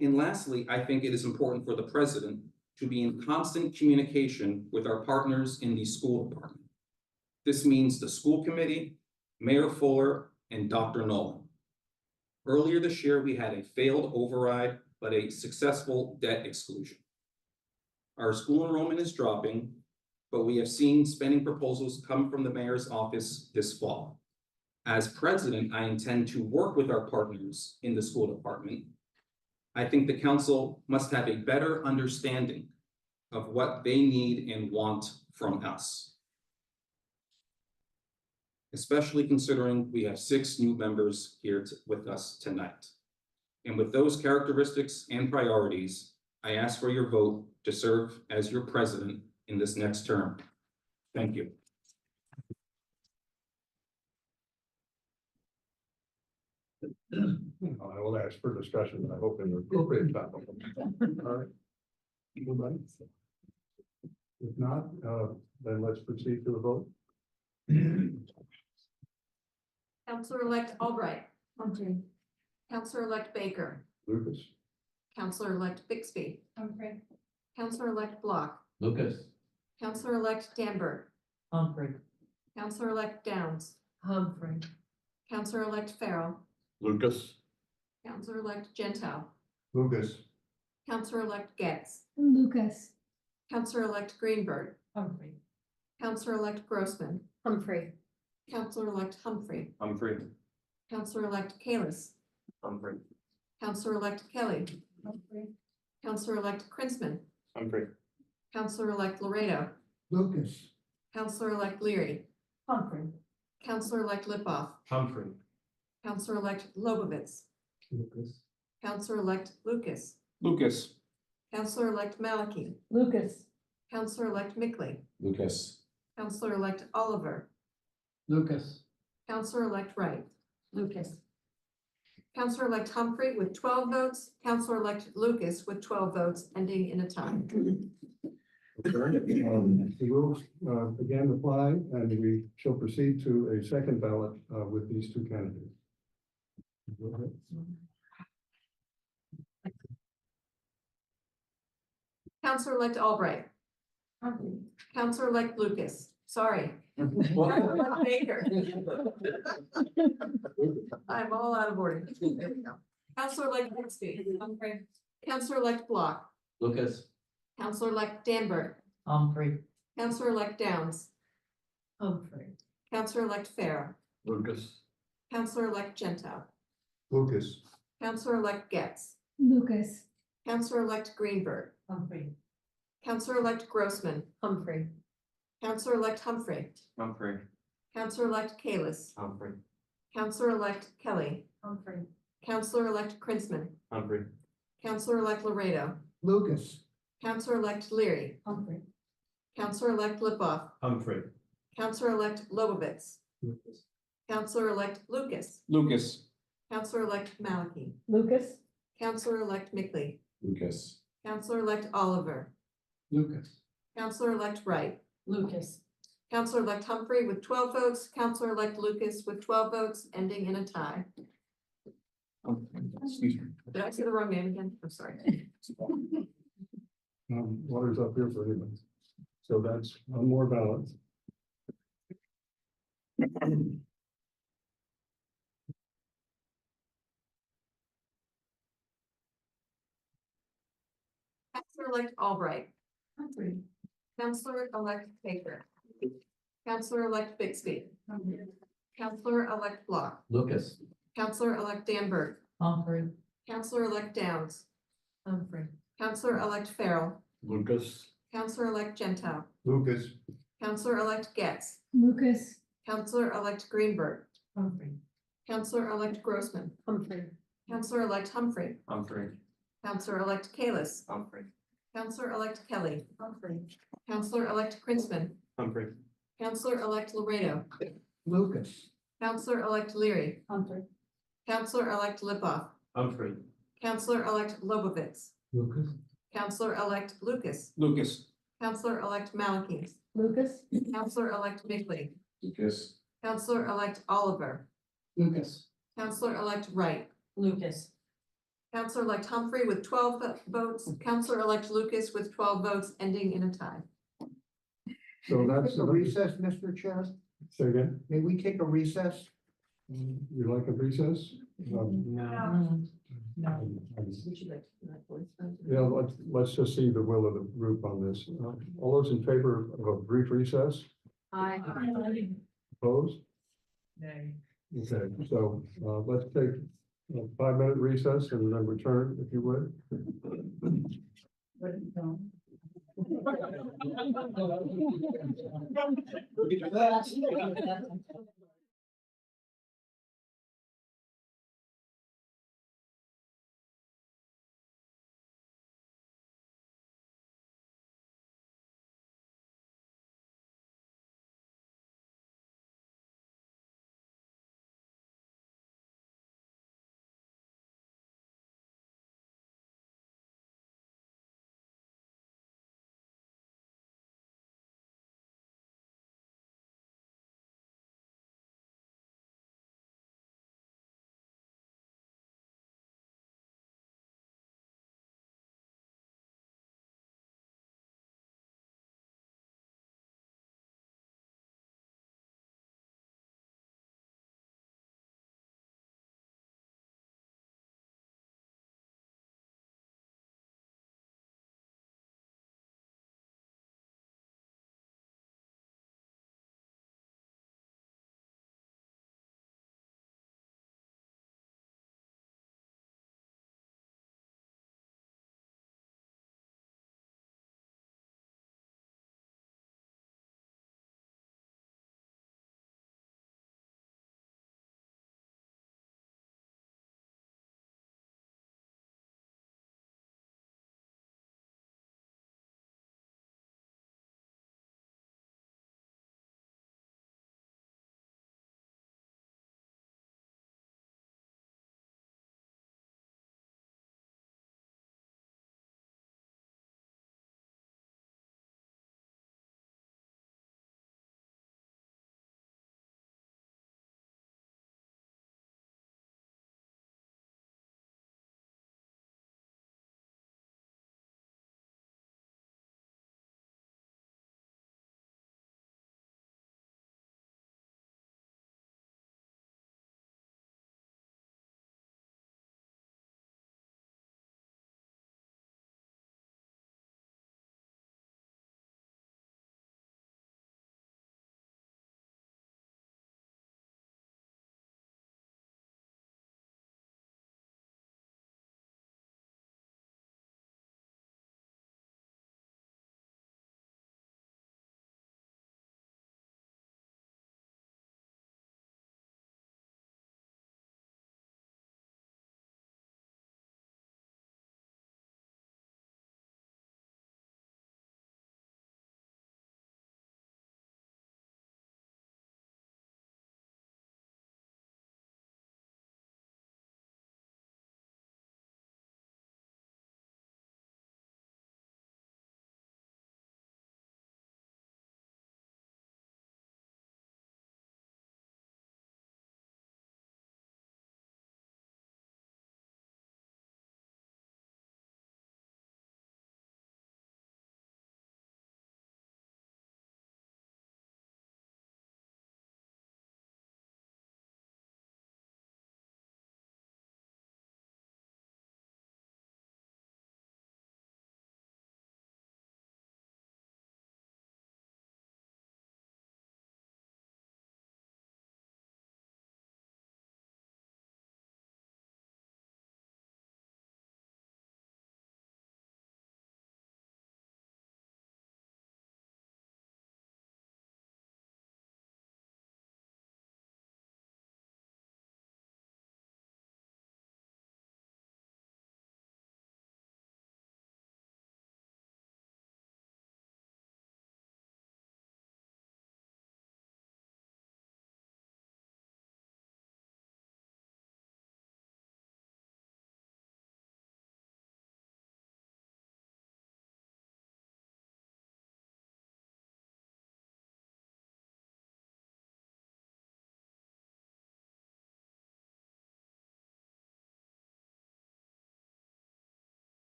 And lastly, I think it is important for the president to be in constant communication with our partners in the school department. This means the school committee, Mayor Fuller, and Dr. Nolan. Earlier this year, we had a failed override, but a successful debt exclusion. Our school enrollment is dropping, but we have seen spending proposals come from the mayor's office this fall. As president, I intend to work with our partners in the school department. I think the council must have a better understanding of what they need and want from us. Especially considering we have 6 new members here with us tonight. And with those characteristics and priorities, I ask for your vote to serve as your president in this next term. Thank you. I will ask for discussion, I hope in the appropriate time. All right. Anybody? If not, then let's proceed to the vote. Counselor-elect Albright. Humphrey. Counselor-elect Baker. Lucas. Counselor-elect Bixby. Humphrey. Counselor-elect Block. Lucas. Counselor-elect Danberg. Humphrey. Counselor-elect Downs. Humphrey. Counselor-elect Farrell. Lucas. Counselor-elect Gentile. Lucas. Counselor-elect Getz. Lucas. Counselor-elect Greenberg. Humphrey. Counselor-elect Grossman. Humphrey. Counselor-elect Humphrey. Humphrey. Counselor-elect Kalis. Humphrey. Counselor-elect Kelly. Humphrey. Counselor-elect Krinsman. Humphrey. Counselor-elect Laredo. Lucas. Counselor-elect Leary. Humphrey. Counselor-elect Lipoff. Humphrey. Counselor-elect Lobovitz. Lucas. Counselor-elect Lucas. Lucas. Counselor-elect Malachi. Lucas. Counselor-elect Mickley. Lucas. Counselor-elect Oliver. Lucas. Counselor-elect Wright. Lucas. Counselor-elect Humphrey with 12 votes. Counselor-elect Lucas with 12 votes, ending in a tie. The rules again apply, and we shall proceed to a second ballot with these 2 candidates. Go ahead. Counselor-elect Albright. Humphrey. Counselor-elect Lucas. Sorry. Counselor-elect Baker. I'm all out of order. There we go. Counselor-elect Bixby. Humphrey. Counselor-elect Block. Lucas. Counselor-elect Danberg. Humphrey. Counselor-elect Downs. Humphrey. Counselor-elect Farrell. Lucas. Counselor-elect Gentile. Lucas. Counselor-elect Getz. Lucas. Counselor-elect Greenberg. Humphrey. Counselor-elect Grossman. Humphrey. Counselor-elect Humphrey. Humphrey. Counselor-elect Kalis. Humphrey. Counselor-elect Kelly. Humphrey. Counselor-elect Krinsman. Humphrey. Counselor-elect Laredo. Lucas. Counselor-elect Leary. Humphrey. Counselor-elect Lipoff. Humphrey. Counselor-elect Lobovitz. Lucas. Counselor-elect Lucas. Lucas. Counselor-elect Malachi. Lucas. Counselor-elect Mickley. Lucas. Counselor-elect Oliver. Lucas. Counselor-elect Wright. Lucas. Counselor-elect Humphrey with 12 votes. Counselor-elect Lucas with 12 votes, ending in a tie. Excuse me. Did I say the wrong name again? I'm sorry. Water's up here for anybody. So that's one more ballot. Counselor-elect Albright. Counselor-elect Baker. Counselor-elect Bixby. Counselor-elect Block. Lucas. Counselor-elect Danberg. Humphrey. Counselor-elect Downs. Humphrey. Counselor-elect Farrell. Lucas. Counselor-elect Gentile. Lucas. Counselor-elect Getz. Lucas. Counselor-elect Greenberg. Humphrey. Counselor-elect Grossman. Humphrey. Counselor-elect Humphrey. Humphrey. Counselor-elect Kalis. Humphrey. Counselor-elect Kelly. Humphrey. Counselor-elect Krinsman. Humphrey. Counselor-elect Laredo. Lucas. Counselor-elect Leary. Humphrey. Counselor-elect Lipoff. Humphrey. Counselor-elect Lobovitz. Lucas. Counselor-elect Lucas. Lucas. Counselor-elect Malakis. Lucas. Counselor-elect Bigley. Lucas. Counselor-elect Oliver. Lucas. Counselor-elect Wright. Lucas. Counselor-elect Humphrey with 12 votes. Counselor-elect Lucas with 12 votes, ending in a tie. So that's. Take a recess, Mr. Chair. Say again, May we take a recess? you like a recess? No. Would you like to? Yeah, let's just see the will of the group on this. All those in favor of a brief recess, Aye. opposed? Nay. Okay, so, let's take a 5-minute recess and then return, if you would. Look at that.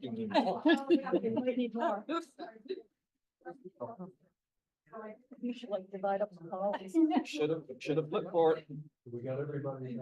You should like divide up the calls. Should have looked for it. We got everybody.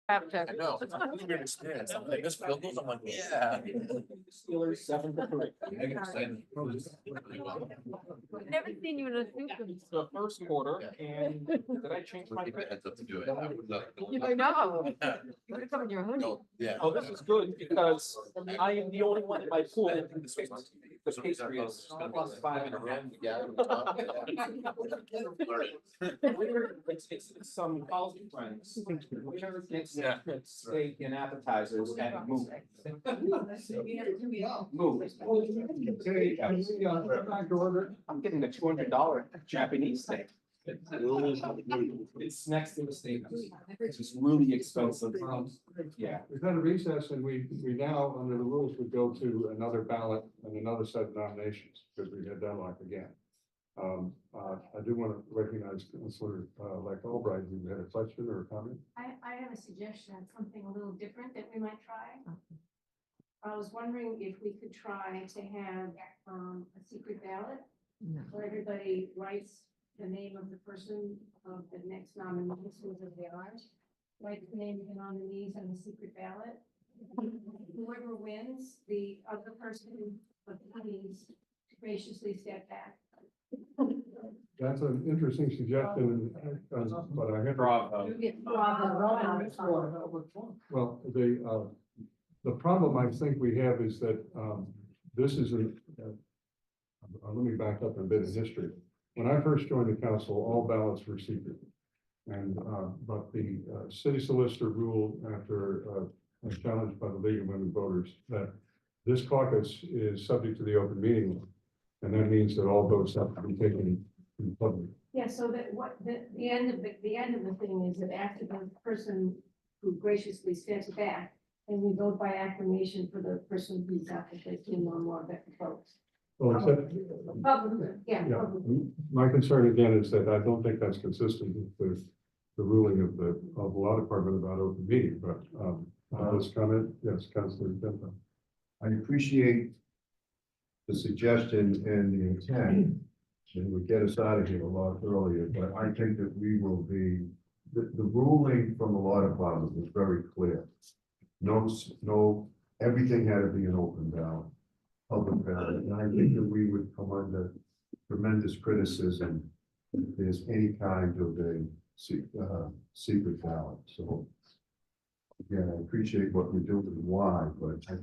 I know. It's a weird experience. I'm like, this field goes, I'm like, yeah. Steelers 7-3. Never seen you in a suit. It's the first quarter, and did I change my pick? Heads up to do it. I would love to. I know. You would come in your hoodie. Yeah. Oh, this is good because I am the only one in my pool. The Patriots +5 in a row. It's some college friends. Winner gets steak and appetizers and move. Move. Okay, back to order. I'm getting a $200 Japanese steak. It's next to the steak. It's just really expensive. Yeah. We've had a recess and we now, under the rules, would go to another ballot and another set of nominations because we had deadlock again. I do want to recognize Councilor like Albright, who had a question or a comment. I have a suggestion, something a little different that we might try. I was wondering if we could try to have a secret ballot where everybody writes the name of the person of the next nominee, whoever they are. Write the name of the nominees on the secret ballot. Whoever wins, the other person of please graciously step back. That's an interesting suggestion, but I have. Bravo. Well, the problem I think we have is that, this is let me back up a bit in history. When I first joined the council, all ballots were secret. And, but the city solicitor ruled after a challenge by the League of Women Voters that this caucus is subject to the open meeting law. And that means that all votes have to be taken in public. Yeah, so that what, the end of the thing is that after the person who graciously steps back, and we vote by acclamation for the person who got the 15 or more votes. Well, except, Yeah. yeah, my concern again is that I don't think that's consistent with the ruling of the law department about open meeting, but, this comment, yes, Councilor Denton. I appreciate the suggestion and the intent, and would get us out of here a lot earlier, but I think that we will be, the ruling from the law department was very clear. No, everything had to be an open ballot, public ballot, and I think that we would come under tremendous criticism if there's any kind of a secret ballot, so. Again, I appreciate what we're doing and why, but I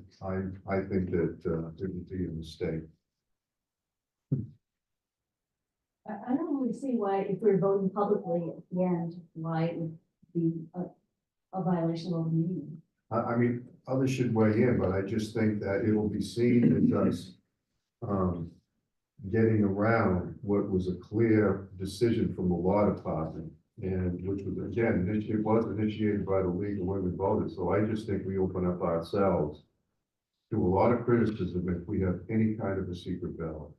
think that it would be a mistake. I don't really see why, if we're voting publicly at the end, why it would be a violation of the meeting. I mean, others should weigh in, but I just think that it will be seen as us getting around what was a clear decision from the law department. And which was, again, it was initiated by the League of Women Voters. So I just think we open up ourselves to a lot of criticism if we have any kind of a secret ballot.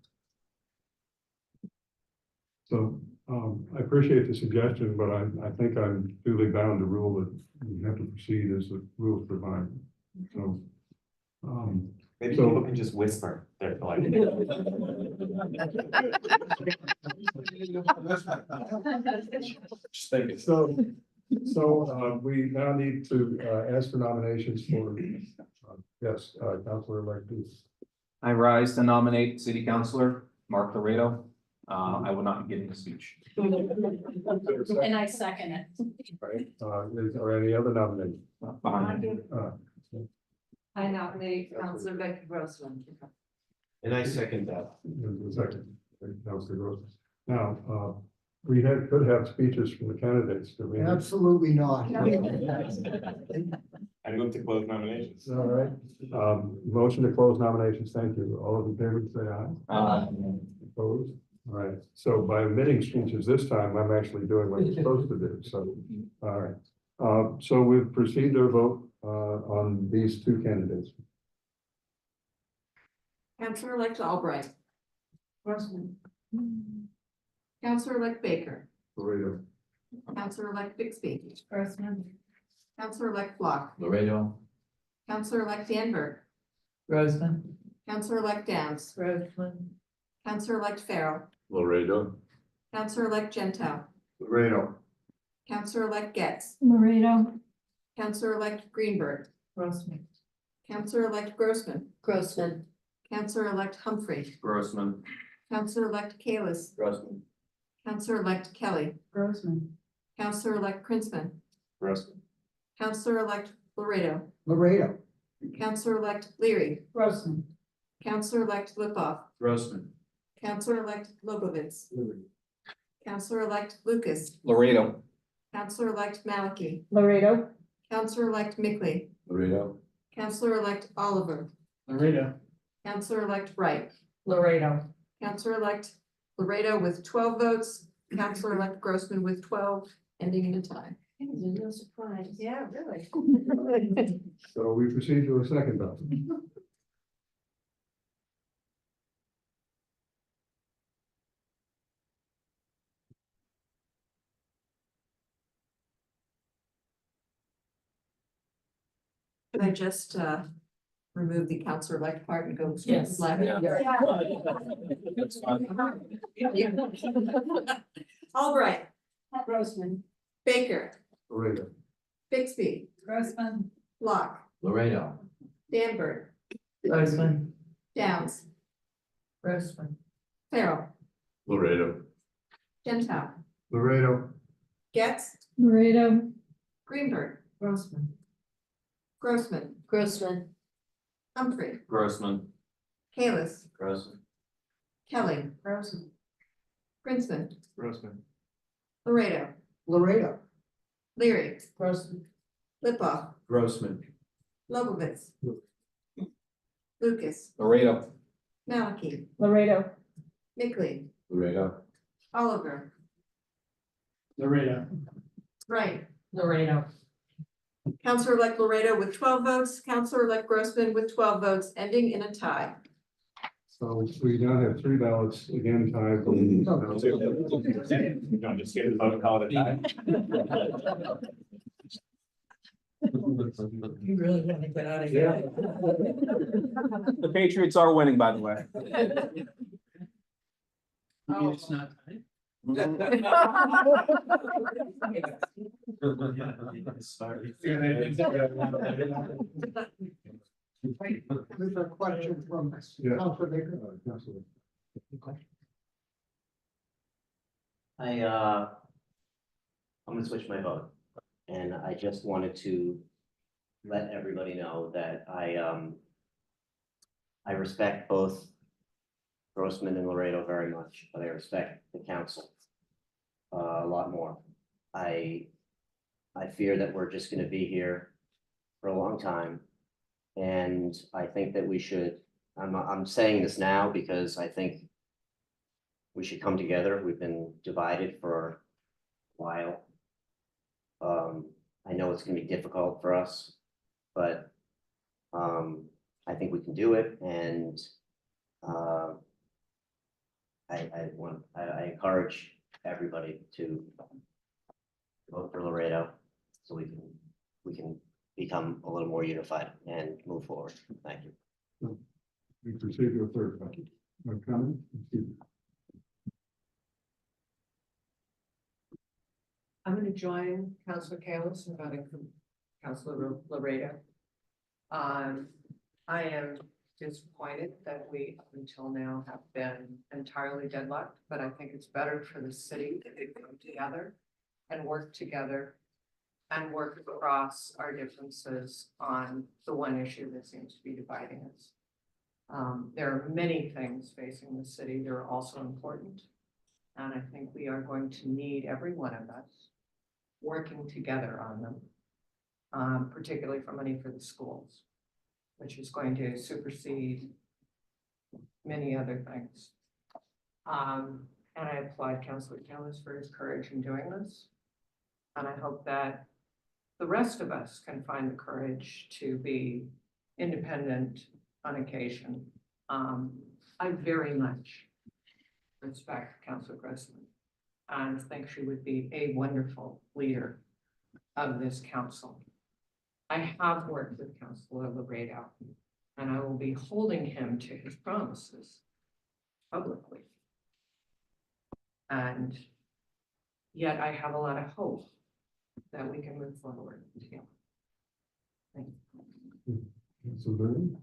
So, I appreciate the suggestion, but I think I'm duly bound to rule that we have to proceed as the rules provide. So, Maybe So- people can just whisper. They're like. Just thinking. So we now need to ask for nominations for, yes, Councilor-elect Booth. I rise to nominate City Councilor Mark Laredo. I will not be giving a speech. And I second it. Right, is there any other nominations? Behind him. I nominate Councilor Becky Grossman. And I second that. The second, Councilor Gross. Now, we could have speeches from the candidates, do we? Absolutely not. I I move to close nominations. All right, motion to close nominations, thank you. All of in favor, say aye. Opposed? All right, so by omitting speeches this time, I'm actually doing what I'm supposed to do, so, all right. So we'll proceed to a vote, on these two candidates. Counselor-elect Albright. Counselor-elect Baker. Laredo. Counselor-elect Bixby. Grossman. Counselor-elect Flock. Laredo. Counselor-elect Danberg. Grossman. Counselor-elect Downs. Grossman. Counselor-elect Farrell. Laredo. Counselor-elect Gento. Laredo. Counselor-elect Getz. Laredo. Counselor-elect Greenberg. Grossman. Counselor-elect Grossman. Grossman. Counselor-elect Humphrey. Grossman. Counselor-elect Kalis. Grossman. Counselor-elect Kelly. Grossman. Counselor-elect Krinsman. Grossman. Counselor-elect Laredo. Laredo. Counselor-elect Leary. Grossman. Counselor-elect Lipoff. Grossman. Counselor-elect Lobovitz. Counselor-elect Lucas. Laredo. Counselor-elect Maliki. Laredo. Counselor-elect Mickley. Laredo. Counselor-elect Oliver. Laredo. Counselor-elect Wright. Laredo. Counselor-elect Laredo with 12 votes. Counselor-elect Grossman with 12, ending in a tie. No surprise. Yeah, really. So we proceed to a second vote. Could I just remove the counselor-elect part and go? Yes. Left? Albright. Grossman. Baker. Laredo. Bixby. Grossman. Locke. Laredo. Danberg. Grossman. Downs. Grossman. Farrell. Laredo. Gentile. Laredo. Getz. Laredo. Greenberg. Grossman. Grossman. Grossman. Humphrey. Grossman. Kalis. Grossman. Kelly. Grossman. Krinsman. Grossman. Laredo. Laredo. Leary. Grossman. Lipoff. Grossman. Lobovitz. Lucas. Laredo. Maliki. Laredo. Mickley. Laredo. Oliver. Laredo. Wright. Laredo. Counselor-elect Laredo with 12 votes, Counselor-elect Grossman with 12 votes, ending in a tie. So we now have 3 ballots, again tied. No, just get a vote, call it a tie. You really want to get out of here. The Patriots are winning, by the way. It's not. Sorry. There's a question from Yeah. Councilor Baker. Councilor. I'm gonna switch my vote. And I just wanted to let everybody know that I respect both Grossman and Laredo very much, but I respect the council a lot more. I fear that we're just gonna be here for a long time. And I think that we should, I'm saying this now because I think we should come together. We've been divided for a while. I know it's gonna be difficult for us, but I think we can do it, and I encourage everybody to vote for Laredo so we can become a little more unified and move forward. Thank you. We proceed to a third vote. No comment? Excuse me. I'm gonna join Councilor Kalis and voting for Councilor Laredo. I am disappointed that we up until now have been entirely deadlocked, but I think it's better for the city that we come together and work together and work across our differences on the one issue that seems to be dividing us. There are many things facing the city that are also important. And I think we are going to need every one of us working together on them. particularly for money for the schools, which is going to supersede many other things. And I applaud Councilor Jones for his courage in doing this. And I hope that the rest of us can find the courage to be independent on occasion. I very much respect Councilor Grossman and think she would be a wonderful leader of this council. I have worked with Councilor Laredo, and I will be holding him to his promises publicly. And yet I have a lot of hope that we can move forward together. Thank you. So then,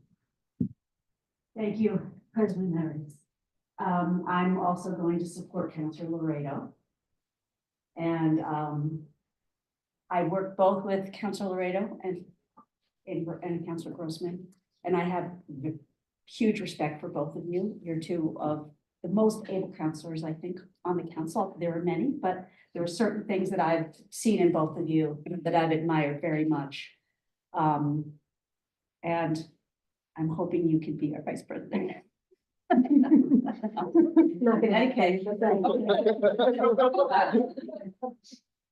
Thank you, President Harris. I'm also going to support Councilor Laredo. And I work both with Councilor Laredo and Councilor Grossman. And I have huge respect for both of you. You're two of the most able counselors, I think, on the council. There are many, but there are certain things that I've seen in both of you that I've admired very much. And I'm hoping you can be our vice president. Not in any case.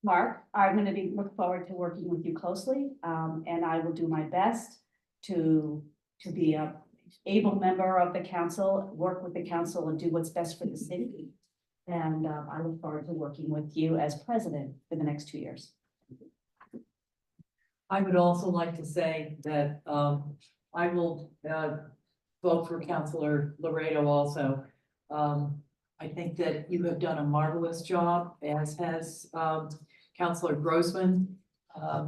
Mark, I'm going to look forward to working with you closely, and I will do my best to be a able member of the council, work with the council, and do what's best for the city. And I look forward to working with you as president for the next 2 years. I would also like to say that I will vote for Councilor Laredo also. I think that you have done a marvelous job, as has Councilor Grossman,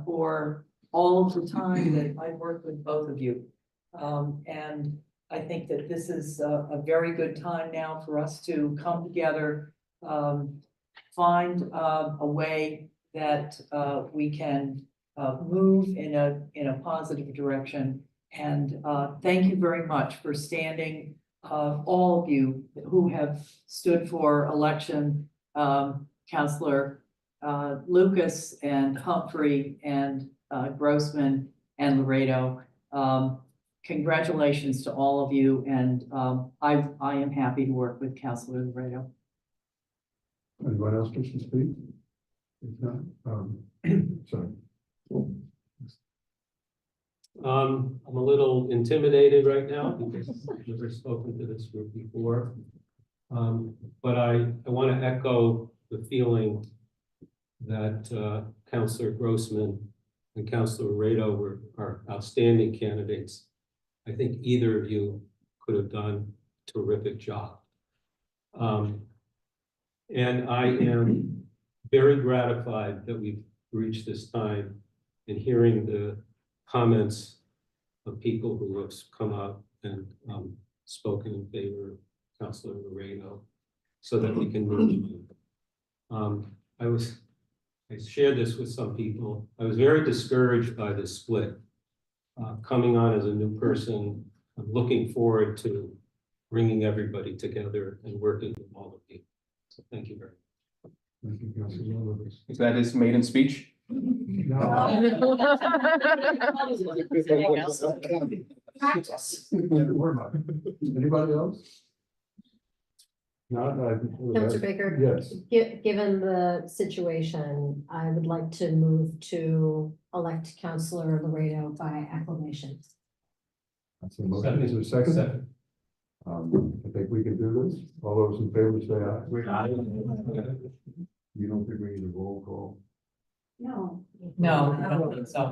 for all of the time that I've worked with both of you. And I think that this is a very good time now for us to come together, find a way that we can move in a positive direction. And thank you very much for standing, all of you who have stood for election, Councilor Lucas and Humphrey and Grossman and Laredo. Congratulations to all of you, and I am happy to work with Councilor Laredo. anyone else wish to speak? If not, sorry. I'm a little intimidated right now because I've never spoken to this group before. But I want to echo the feeling that Councilor Grossman and Councilor Laredo are outstanding candidates. I think either of you could have done a terrific job. And I am very gratified that we've reached this time in hearing the comments of people who have come out and spoken in favor of Councilor Laredo so that we can move on. I shared this with some people. I was very discouraged by the split. Coming on as a new person, I'm looking forward to bringing everybody together and working with all of you. So thank you very much. Thank you, Councilor Lewis. Is that his maiden speech? Practice. Anybody else? Not, Councilor Baker? Yes. Given the situation, I would like to move to elect Councilor Laredo by acclamation. That's a motion. Is there a second? Second. I think we can do this. All those in favor say aye. You don't think we need a roll call? No. No, I don't think so.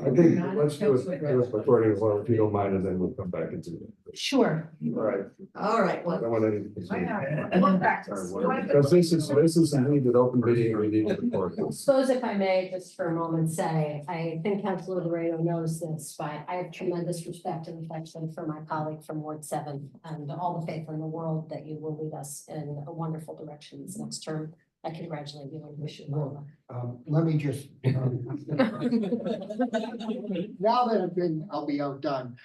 I think, let's do it according to what, if you don't mind, and then we'll come back into it. Sure. All right. All right. I don't want any. More practice. Because this is a needed open meeting, we need to record I this. suppose if I may, just for a moment, say, I think Councilor Laredo knows this, but I have tremendous respect and affection for my colleague from Ward 7 and all the faith in the world that you will lead us in a wonderful direction this next term. I congratulate you and wish you well. Let me just, now that I'll be outdone.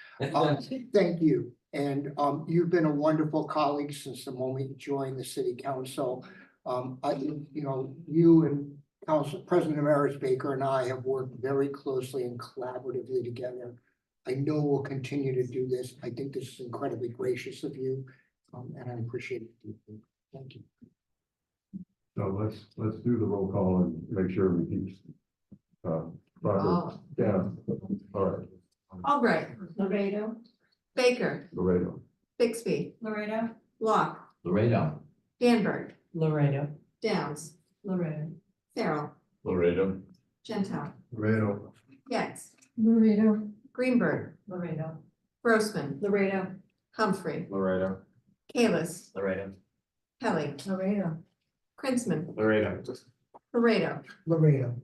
Thank you. And you've been a wonderful colleague since the moment you joined the city council. You and Council President Emeritus Baker and I have worked very closely and collaboratively together. I know we'll continue to do this. I think this is incredibly gracious of you, and I appreciate it deeply. Thank you. So let's do the roll call and make sure we keep. Progress. Yeah, all right, Albright, Laredo. Baker, Laredo. Bixby, Laredo. Locke, Laredo. Danberg, Laredo. Downs, Laredo. Farrell, Laredo. Gentile, Laredo. Yax, Laredo. Greenberg, Laredo. Grossman, Laredo. Humphrey, Laredo. Kalis, Laredo. Kelly, Laredo. Krinsman, Laredo. Laredo, Laredo.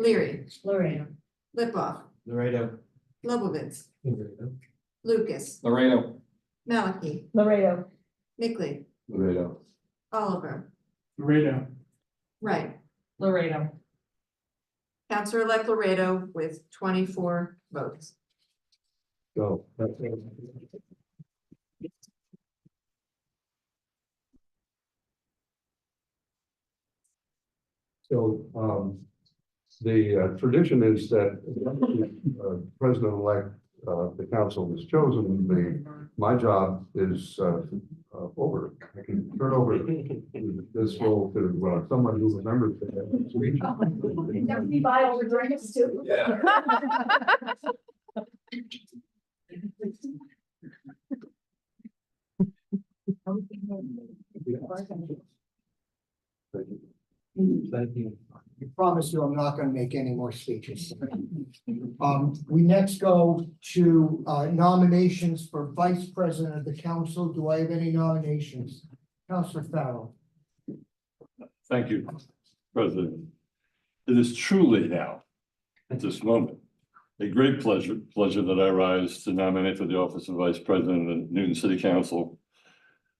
Leary, Laredo. Lipoff, Laredo. Lobovitz, Lucas, Laredo. Malachi, Laredo. Mickley, Laredo. Oliver, Laredo. Wright. Laredo. Counselor-elect Laredo with 24 votes. Go. So, the tradition is that President-elect, the council is chosen. My job is over. I can turn over this role to someone who remembers the speech. Deputy by all the drinks too. Yeah. Thank you. I promise you, I'm not gonna make any more speeches. We next go to nominations for Vice President of the Council. Do I have any nominations? Councilor Farrell. Thank you, President. It is truly now, at this moment, a great pleasure that I rise to nominate for the office of Vice President of the Newton City Council,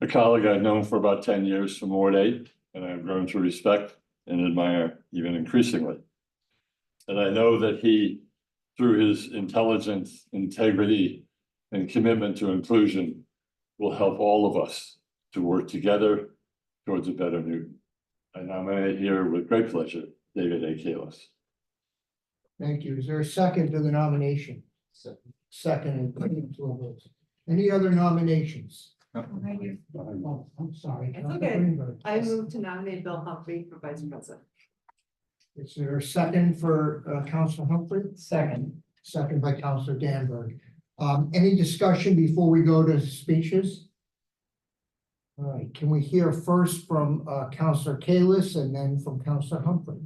a colleague I've known for about 10 years from Ward 8, and I've grown to respect and admire even increasingly. And I know that he, through his intelligence, integrity, and commitment to inclusion, will help all of us to work together towards a better Newton. I nominate here with great pleasure, David A. Kalis. Thank you. Is there a second to the nomination? Second. Any other nominations? Oh, I'm sorry. It's Councilor okay. Greenberg. I move to nominate Bill Humphrey for vice president. Is there a second for Councilor Humphrey? Second. Second by Councilor Danberg. Any discussion before we go to speeches? All right, can we hear first from Councilor Kalis and then from Councilor Humphrey?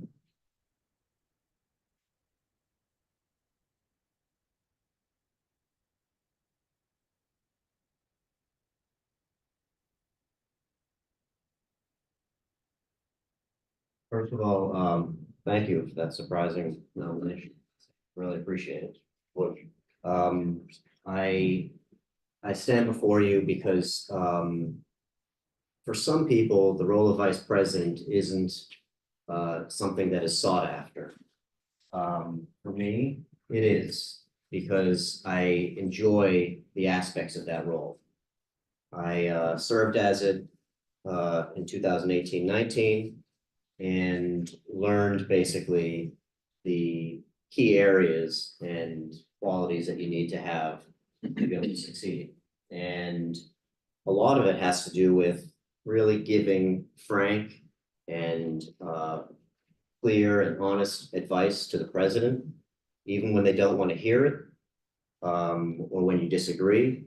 First of all, thank you for that surprising nomination. Really appreciate it. Look, I stand before you because for some people, the role of vice president isn't something that is sought after. For me, it is because I enjoy the aspects of that role. I served as it in 2018-19 and learned basically the key areas and qualities that you need to have to be able to succeed. And a lot of it has to do with really giving frank and clear and honest advice to the president, even when they don't want to hear it, or when you disagree,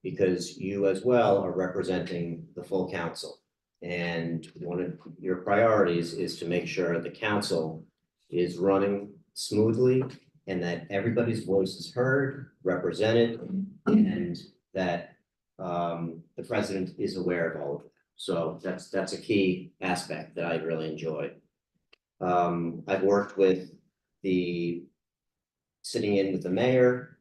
because you as well are representing the full council. And one of your priorities is to make sure the council is running smoothly and that everybody's voice is heard, represented, and that the president is aware of all of it. So that's a key aspect that I really enjoy. I've worked with sitting in with the mayor,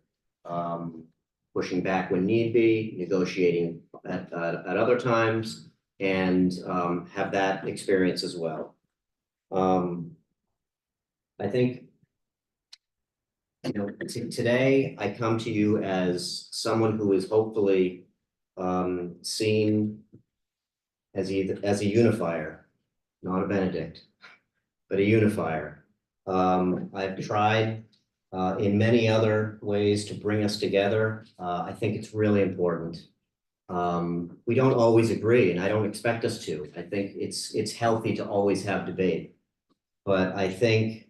pushing back when need be, negotiating at other times, and have that experience as well. I think, you know, today I come to you as someone who is hopefully seen as a unifier, not a Benedict. but a unifier. I've tried in many other ways to bring us together. I think it's really important. We don't always agree, and I don't expect us to. I think it's healthy to always have debate. But I think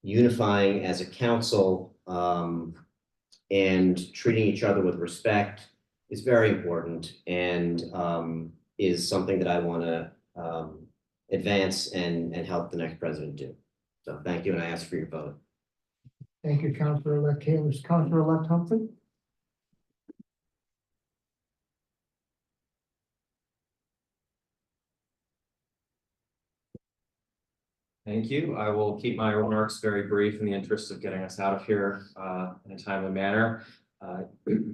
unifying as a council and treating each other with respect is very important, and is something that I want to advance and help the next president do. So thank you, and I ask for your vote. Thank you, Councilor-elect Kalis. Councilor-elect Humphrey? Thank you. I will keep my remarks very brief in the interest of getting us out of here in a timely manner.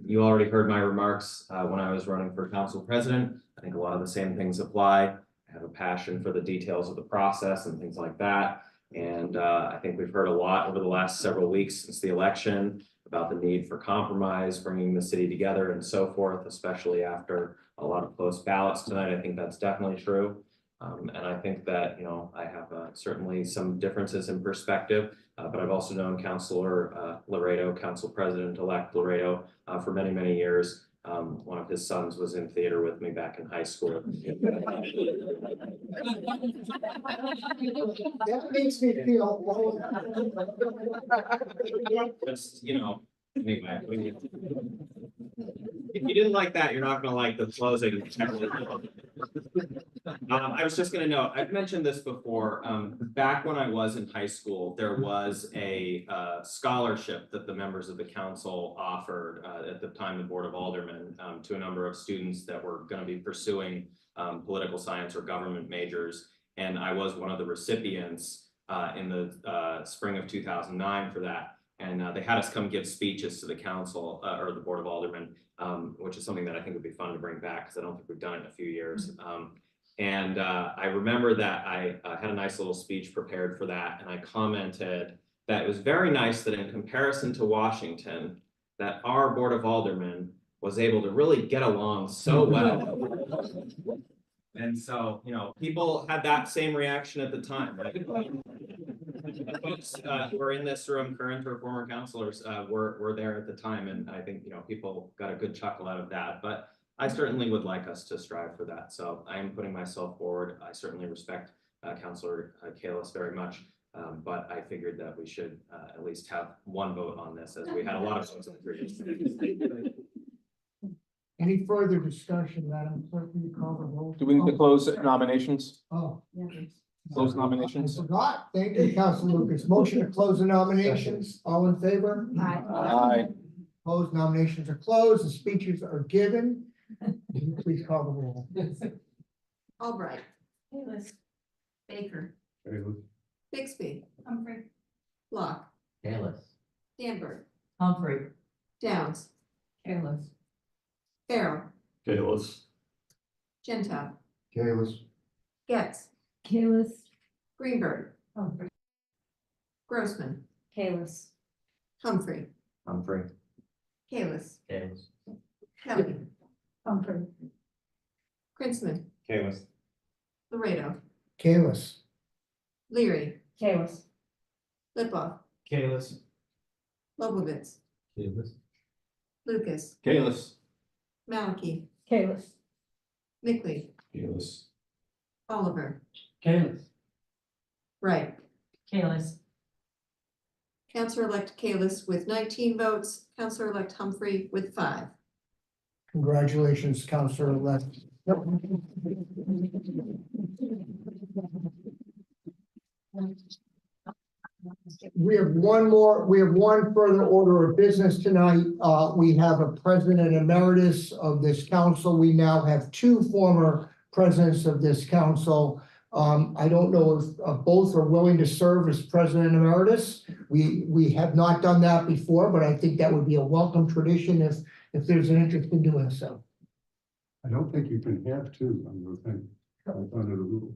You already heard my remarks when I was running for council president. I think a lot of the same things apply. I have a passion for the details of the process and things like that. And I think we've heard a lot over the last several weeks since the election about the need for compromise, bringing the city together and so forth, especially after a lot of close ballots tonight. I think that's definitely true. And I think that, you know, I have certainly some differences in perspective, but I've also known Councilor Laredo, Council President-elect Laredo, for many, many years. One of his sons was in theater with me back in high school. That makes me feel old. Just, you know, anyway. If you didn't like that, you're not gonna like the closing. I was just gonna note, I've mentioned this before, back when I was in high school, there was a scholarship that the members of the council offered at the time, the Board of Aldermen, to a number of students that were gonna be pursuing political science or government majors. And I was one of the recipients in the spring of 2009 for that. And they had us come give speeches to the council or the Board of Aldermen, which is something that I think would be fun to bring back because I don't think we've done it in a few years. And I remember that I had a nice little speech prepared for that. And I commented that it was very nice that in comparison to Washington, that our Board of Aldermen was able to really get along so well. And so, you know, people had that same reaction at the time, right? Folks who are in this room, current or former councilors, were there at the time, and I think, you know, people got a good chuckle out of that. But I certainly would like us to strive for that. So I am putting myself forward. I certainly respect Councilor Kalis very much, but I figured that we should at least have one vote on this, as we had a lot of votes in the previous. Any further discussion, Madam Clerk, will you call the roll? Do we need to close nominations? Oh. Close nominations? I forgot. Thank you, Councilor Lucas. Motion to close the nominations. All in favor? Aye. Opposed, nominations are closed. The speeches are given. Can you please call the roll? Albright. Baker. Bixby. Humphrey. Locke. Kalis. Danberg. Humphrey. Downs. Kalis. Farrell. Kalis. Gentile. Kalis. Getz. Kalis. Greenberg. Humphrey. Grossman. Kalis. Humphrey. Humphrey. Kalis. Kalis. Kelly. Humphrey. Krinsman. Kalis. Laredo. Kalis. Leary. Kalis. Lipoff. Kalis. Lobovitz. Kalis. Lucas. Kalis. Maliki. Kalis. Mickley. Kalis. Oliver. Kalis. Wright. Kalis. Councillor-elect Kalis with 19 votes, Councillor-elect Humphrey with 5. Congratulations, Councilor-elect. We have one further order of business tonight. We have a president emeritus of this council. We now have 2 former presidents of this council. I don't know if both are willing to serve as president emeritus. We have not done that before, but I think that would be a welcome tradition if there's an interest in doing so. I don't think you can have 2 under the rules.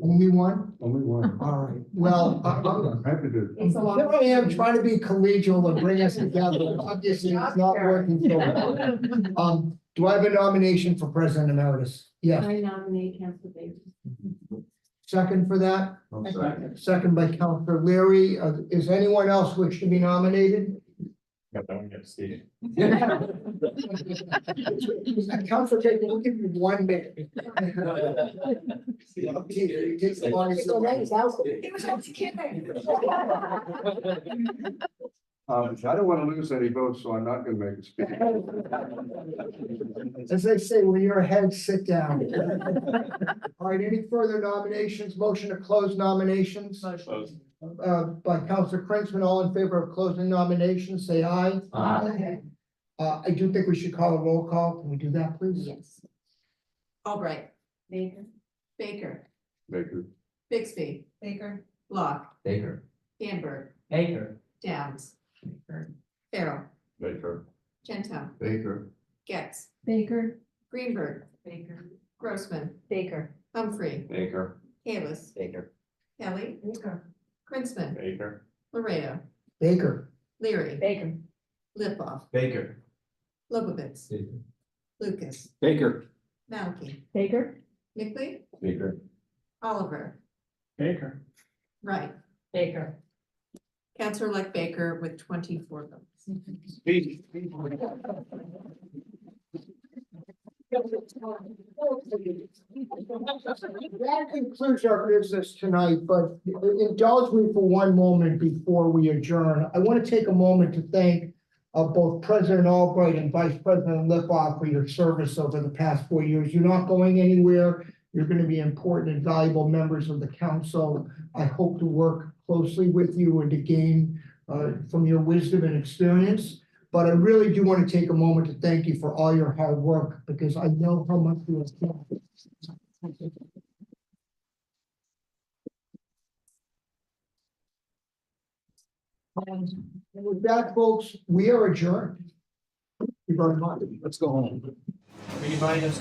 Only one? Only one. All right. Well, I'm happy to. here I am trying to be collegial and bring us together. Obviously, it's not working so well. Do I have a nomination for president emeritus? Yes. I nominate Councilor Davis. Second for that? I'll second. Second by Counselor Leary. Is anyone else wish to be nominated? Counselor Taylor, we'll give you 1 minute. It takes the longest. I don't want to lose any votes, so I'm not going to make a speech. As they say, when you're ahead, sit down. All right, any further nominations? Motion to close nominations? By Counselor Krinsman, all in favor of closing nominations, say aye. Aye. I do think we should call a roll call. Can we do that, please? Yes. Albright, Baker. Baker, Baker. Bixby, Baker. Block, Baker. Hamburg, Baker. Downs. Farrell, Baker. Gentile, Baker. Getz, Baker, Greenberg, Baker. Grossman, Baker. Humphrey, Baker. Kalis, Baker. Kelly, Baker. Krinsman, Baker. Laredo, Baker. Leary, Baker. Lipoff, Baker. Lobovitz, Lucas, Baker. Mankey, Baker, Mickley, Baker. Oliver, Baker. Wright. Baker. Counselor-elect Baker with 24 votes. That concludes our business tonight, but indulge me for 1 moment before we adjourn. I want to take a moment to thank both President Albright and Vice President Lipoff for your service over the past 4 years. You're not going anywhere. You're going to be important and valuable members of the council. I hope to work closely with you and to gain from your wisdom and experience. But I really do want to take a moment to thank you for all your hard work, because I know how much you have done. And with that, folks, we are adjourned. Thank you very much. Let's go home. Anybody else?